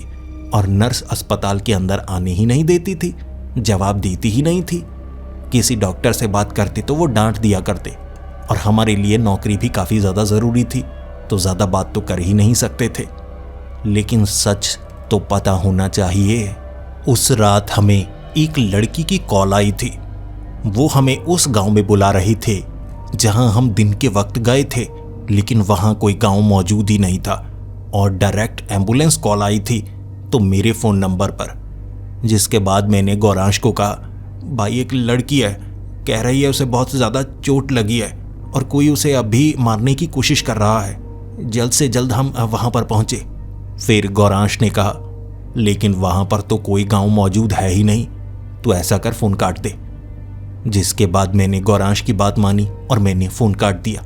और नर्स अस्पताल के अंदर आने ही नहीं देती थी, जवाब देती ही नहीं थी। किसी डॉक्टर से बात करते तो वो डांट दिया करते, और हमारे लिए नौकरी भी काफ़ी ज़्यादा ज़रूरी थी, तो ज़्यादा बात तो कर ही नहीं सकते थे। लेकिन सच तो पता होना चाहिए। उस रात हमें एक लड़की की कॉल आई थी। वो हमें उस गांव में बुला रही थे जहां हम दिन के वक्त गए थे, लेकिन वहां कोई गांव मौजूद ही नहीं था, और डायरेक्ट एम्बुलेंस कॉल आई थी तो मेरे फ़ोन नंबर पर। जिसके बाद मैंने गौरांश को कहा, भाई एक लड़की है, कह रही है उसे बहुत ज़्यादा चोट लगी है और कोई उसे अभी मारने की कोशिश कर रहा है, जल्द से जल्द हम वहाँ पर पहुँचे। फिर गौरांश ने कहा, लेकिन वहाँ पर तो कोई गांव मौजूद है ही नहीं, तो ऐसा कर फ़ोन काट दे। जिसके बाद मैंने गौरांश की बात मानी और मैंने फ़ोन काट दिया।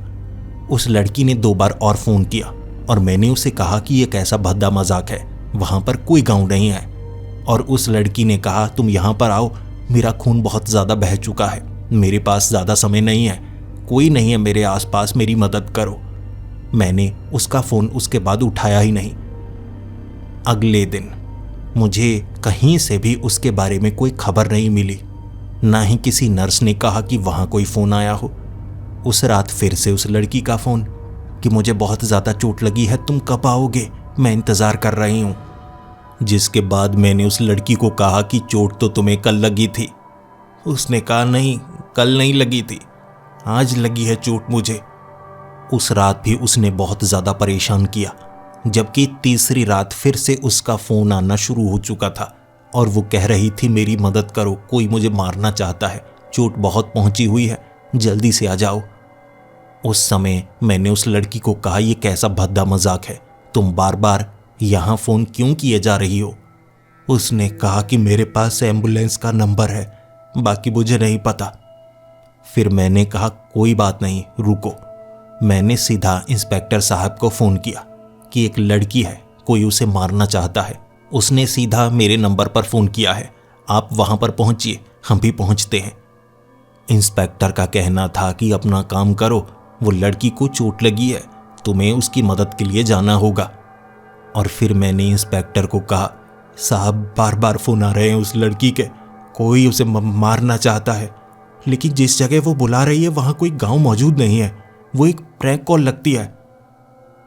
उस लड़की ने 2 बार और फ़ोन किया और मैंने उसे कहा कि यह कैसा भद्दा मजाक है, वहाँ पर कोई गांव नहीं है। और उस लड़की ने कहा, तुम यहाँ पर आओ, मेरा खून बहुत ज़्यादा बह चुका है, मेरे पास ज़्यादा समय नहीं है, कोई नहीं है मेरे आसपास, मेरी मदद करो। मैंने उसका फ़ोन उसके बाद उठाया ही नहीं। अगले दिन मुझे कहीं से भी उसके बारे में कोई खबर नहीं मिली, ना ही किसी नर्स ने कहा कि वहाँ कोई फ़ोन आया हो। उस रात फिर से उस लड़की का फ़ोन कि मुझे बहुत ज़्यादा चोट लगी है, तुम कब आओगे, मैं इंतज़ार कर रही हूँ। जिसके बाद मैंने उस लड़की को कहा कि चोट तो तुम्हें कल लगी थी। उसने कहा नहीं, कल नहीं लगी थी, आज लगी है चोट मुझे। उस रात भी उसने बहुत ज़्यादा परेशान किया, जबकि तीसरी रात फिर से उसका फ़ोन आना शुरू हो चुका था और वो कह रही थी मेरी मदद करो, कोई मुझे मारना चाहता है, चोट बहुत पहुंची हुई है, जल्दी से आ जाओ। उस समय मैंने उस लड़की को कहा ये कैसा भद्दा मजाक है, तुम बार बार यहाँ फ़ोन क्यों किए जा रही हो। उसने कहा कि मेरे पास एम्बुलेंस का नंबर है, बाकी मुझे नहीं पता। फिर मैंने कहा कोई बात नहीं, रुको। मैंने सीधा इंस्पेक्टर साहब को फ़ोन किया कि एक लड़की है, कोई उसे मारना चाहता है। उसने सीधा मेरे नंबर पर फ़ोन किया है, आप वहाँ पर पहुँचिए, हम भी पहुँचते हैं। इंस्पेक्टर का कहना था कि अपना काम करो, वो लड़की को चोट लगी है, तुम्हें उसकी मदद के लिए जाना होगा। और फिर मैंने इंस्पेक्टर को कहा साहब बार बार फ़ोन आ रहे हैं उस लड़की के, कोई उसे मारना चाहता है, लेकिन जिस जगह वो बुला रही है वहाँ कोई गांव मौजूद नहीं है, वो एक प्रैंक कॉल लगती है।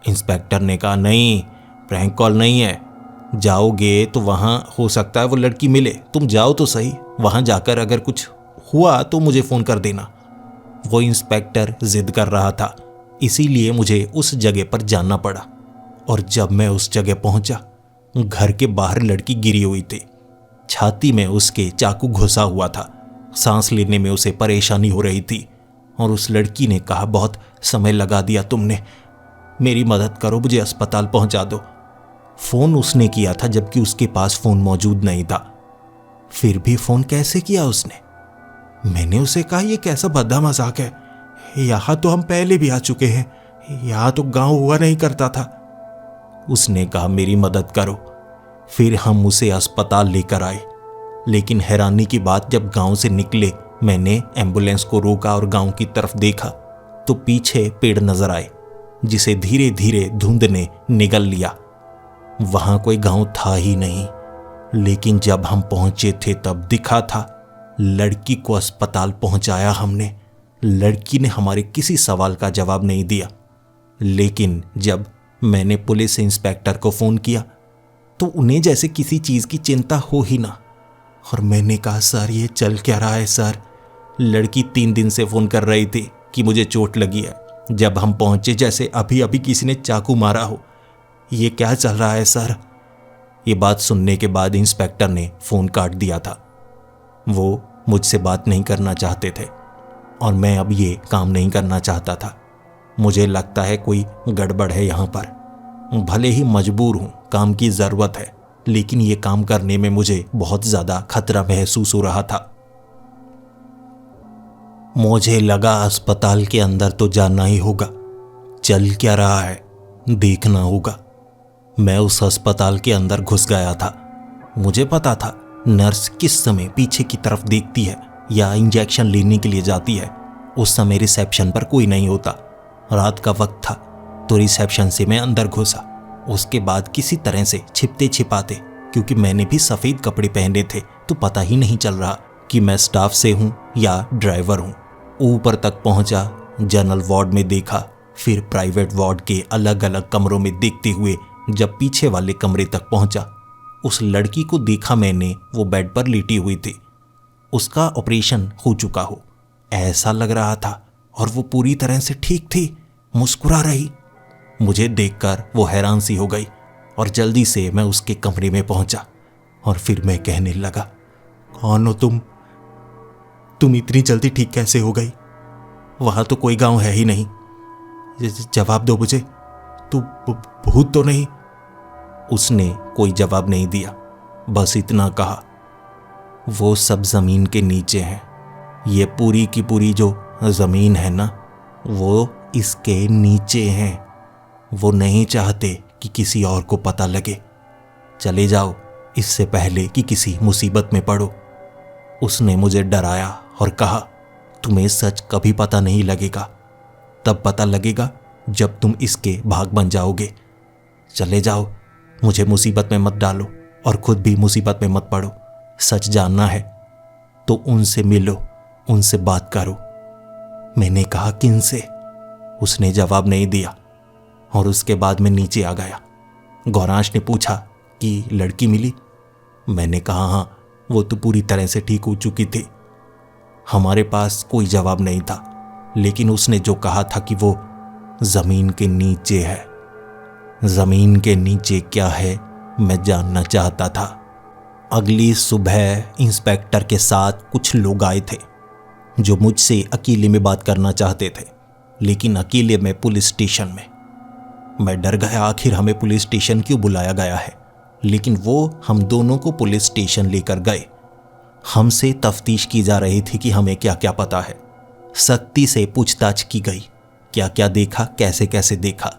इंस्पेक्टर ने कहा नहीं, प्रैंक कॉल नहीं है, जाओगे तो वहाँ हो सकता है वो लड़की मिले, तुम जाओ तो सही, वहाँ जाकर अगर कुछ हुआ तो मुझे फ़ोन कर देना। वो इंस्पेक्टर जिद कर रहा था, इसीलिए मुझे उस जगह पर जाना पड़ा। और जब मैं उस जगह पहुंचा, घर के बाहर लड़की गिरी हुई थी, छाती में उसके चाकू घुसा हुआ था, सांस लेने में उसे परेशानी हो रही थी। और उस लड़की ने कहा बहुत समय लगा दिया तुमने, मेरी मदद करो, मुझे अस्पताल पहुंचा दो। फ़ोन उसने किया था जबकि उसके पास फ़ोन मौजूद नहीं था। फिर भी फ़ोन कैसे किया उसने? मैंने उसे कहा यह कैसा भद्दा मजाक है, यहाँ तो हम पहले भी आ चुके हैं, यहाँ तो गांव हुआ नहीं करता था। उसने कहा मेरी मदद करो। फिर हम उसे अस्पताल लेकर आए, लेकिन हैरानी की बात, जब गांव से निकले मैंने एम्बुलेंस को रोका और गांव की तरफ देखा तो पीछे पेड़ नजर आए, जिसे धीरे धीरे धुंध ने निगल लिया। वहां कोई गांव था ही नहीं, लेकिन जब हम पहुंचे थे तब दिखा था। लड़की को अस्पताल पहुंचाया हमने, लड़की ने हमारे किसी सवाल का जवाब नहीं दिया। लेकिन जब मैंने पुलिस इंस्पेक्टर को फ़ोन किया तो उन्हें जैसे किसी चीज़ की चिंता हो ही ना। और मैंने कहा सर ये चल क्या रहा है सर, लड़की 3 दिन से फ़ोन कर रही थी कि मुझे चोट लगी है, जब हम पहुंचे जैसे अभी अभी किसी ने चाकू मारा हो, ये क्या चल रहा है सर। ये बात सुनने के बाद इंस्पेक्टर ने फ़ोन काट दिया था। वो मुझसे बात नहीं करना चाहते थे और मैं अब ये काम नहीं करना चाहता था। मुझे लगता है कोई गड़बड़ है यहाँ पर, भले ही मजबूर हूँ, काम की ज़रूरत है, लेकिन ये काम करने में मुझे बहुत ज़्यादा खतरा महसूस हो रहा था। मुझे लगा अस्पताल के अंदर तो जाना ही होगा, चल क्या रहा है देखना होगा। मैं उस अस्पताल के अंदर घुस गया था। मुझे पता था नर्स किस समय पीछे की तरफ देखती है या इंजेक्शन लेने के लिए जाती है। उस समय रिसेप्शन पर कोई नहीं होता, रात का वक्त था, तो रिसेप्शन से मैं अंदर घुसा। उसके बाद किसी तरह से छिपते छिपाते, क्योंकि मैंने भी सफ़ेद कपड़े पहने थे तो पता ही नहीं चल रहा कि मैं स्टाफ से हूँ या ड्राइवर हूँ। ऊपर तक पहुँचा, जनरल वार्ड में देखा, फिर प्राइवेट वार्ड के अलग अलग कमरों में देखते हुए जब पीछे वाले कमरे तक पहुँचा, उस लड़की को देखा मैंने, वो बेड पर लेटी हुई थी। उसका ऑपरेशन हो चुका हो ऐसा लग रहा था और वो पूरी तरह से ठीक थी, मुस्कुरा रही। मुझे देखकर वो हैरान सी हो गई और जल्दी से मैं उसके कमरे में पहुंचा और फिर मैं कहने लगा कौन हो तुम इतनी जल्दी ठीक कैसे हो गई? वहां तो कोई गांव है ही नहीं, जवाब दो मुझे, तू भूत तो नहीं? उसने कोई जवाब नहीं दिया, बस इतना कहा वो सब जमीन के नीचे हैं, ये पूरी की पूरी जो जमीन है ना वो इसके नीचे हैं। वो नहीं चाहते कि किसी और को पता लगे, चले जाओ इससे पहले कि किसी मुसीबत में पड़ो। उसने मुझे डराया और कहा तुम्हें सच कभी पता नहीं लगेगा, तब पता लगेगा जब तुम इसके भाग बन जाओगे। चले जाओ, मुझे मुसीबत में मत डालो और खुद भी मुसीबत में मत पड़ो। सच जानना है तो उनसे मिलो, उनसे बात करो। मैंने कहा किन से? उसने जवाब नहीं दिया। और उसके बाद मैं नीचे आ गया। गौरांश ने पूछा कि लड़की मिली? मैंने कहा हाँ, वो तो पूरी तरह से ठीक हो चुकी थी। हमारे पास कोई जवाब नहीं था, लेकिन उसने जो कहा था कि वो जमीन के नीचे है। जमीन के नीचे क्या है मैं जानना चाहता था। अगली सुबह इंस्पेक्टर के साथ कुछ लोग आए थे जो मुझसे अकेले में बात करना चाहते थे, लेकिन अकेले में पुलिस स्टेशन में। मैं डर गया, आखिर हमें पुलिस स्टेशन क्यों बुलाया गया है। लेकिन वो हम दोनों को पुलिस स्टेशन लेकर गए। हमसे तफ्तीश की जा रही थी कि हमें क्या क्या पता है। सख्ती से पूछताछ की गई, क्या क्या देखा, कैसे कैसे देखा।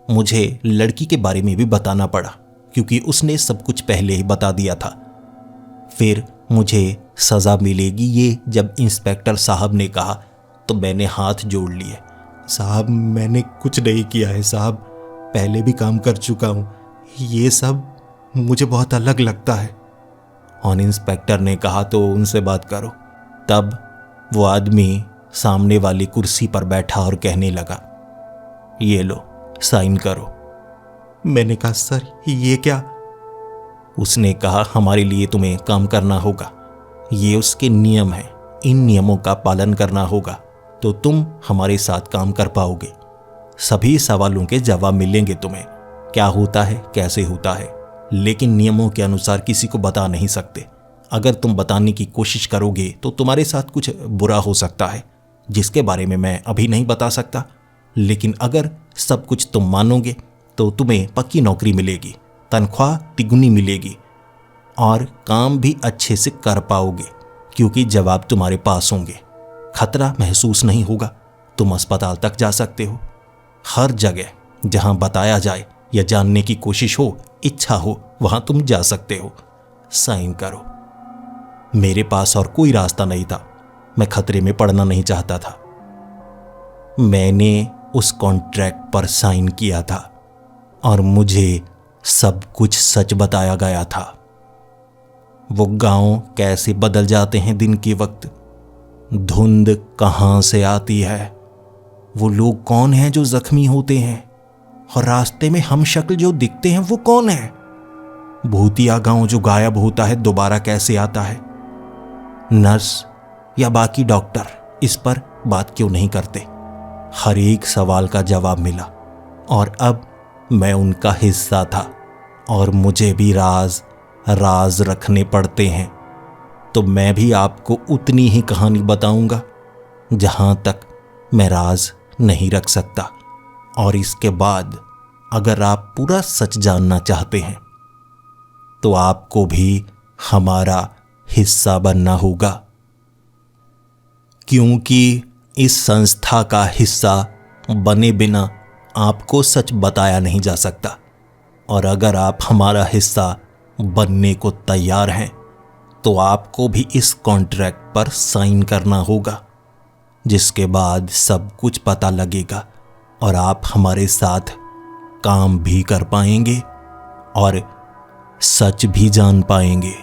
मुझे लड़की के बारे में भी बताना पड़ा, क्योंकि उसने सब कुछ पहले ही बता दिया था। फिर मुझे सज़ा मिलेगी ये जब इंस्पेक्टर साहब ने कहा, तो मैंने हाथ जोड़ लिए। साहब, मैंने कुछ नहीं किया है साहब, पहले भी काम कर चुका हूँ, ये सब मुझे बहुत अलग लगता है। और इंस्पेक्टर ने कहा तो उनसे बात करो। तब वो आदमी सामने वाली कुर्सी पर बैठा और कहने लगा, ये लो साइन करो। मैंने कहा सर ये क्या? उसने कहा हमारे लिए तुम्हें काम करना होगा, ये उसके नियम हैं, इन नियमों का पालन करना होगा तो तुम हमारे साथ काम कर पाओगे। सभी सवालों के जवाब मिलेंगे तुम्हें, क्या होता है, कैसे होता है, लेकिन नियमों के अनुसार किसी को बता नहीं सकते। अगर तुम बताने की कोशिश करोगे तो तुम्हारे साथ कुछ बुरा हो सकता है, जिसके बारे में मैं अभी नहीं बता सकता। लेकिन अगर सब कुछ तुम मानोगे तो तुम्हें पक्की नौकरी मिलेगी, तनख्वाह तिगुनी मिलेगी और काम भी अच्छे से कर पाओगे, क्योंकि जवाब तुम्हारे पास होंगे। खतरा महसूस नहीं होगा, तुम अस्पताल तक जा सकते हो। हर जगह जहां बताया जाए या जानने की कोशिश हो, इच्छा हो, वहां तुम जा सकते हो। साइन करो। मेरे पास और कोई रास्ता नहीं था, मैं खतरे में पड़ना नहीं चाहता था। मैंने उस कॉन्ट्रैक्ट पर साइन किया था और मुझे सब कुछ सच बताया गया था। वो गांव कैसे बदल जाते हैं दिन के वक्त, धुंध कहां से आती है, वो लोग कौन हैं जो जख्मी होते हैं, और रास्ते में हम शक्ल जो दिखते हैं वो कौन है। भूतिया गांव जो गायब होता है दोबारा कैसे आता है। नर्स या बाकी डॉक्टर इस पर बात क्यों नहीं करते। हर एक सवाल का जवाब मिला और अब मैं उनका हिस्सा था और मुझे भी राज रखने पड़ते हैं। तो मैं भी आपको उतनी ही कहानी बताऊंगा जहां तक मैं राज नहीं रख सकता। और इसके बाद अगर आप पूरा सच जानना चाहते हैं तो आपको भी हमारा हिस्सा बनना होगा, क्योंकि इस संस्था का हिस्सा बने बिना आपको सच बताया नहीं जा सकता। और अगर आप हमारा हिस्सा बनने को तैयार हैं तो आपको भी इस कॉन्ट्रैक्ट पर साइन करना होगा, जिसके बाद सब कुछ पता लगेगा और आप हमारे साथ काम भी कर पाएंगे और सच भी जान पाएंगे।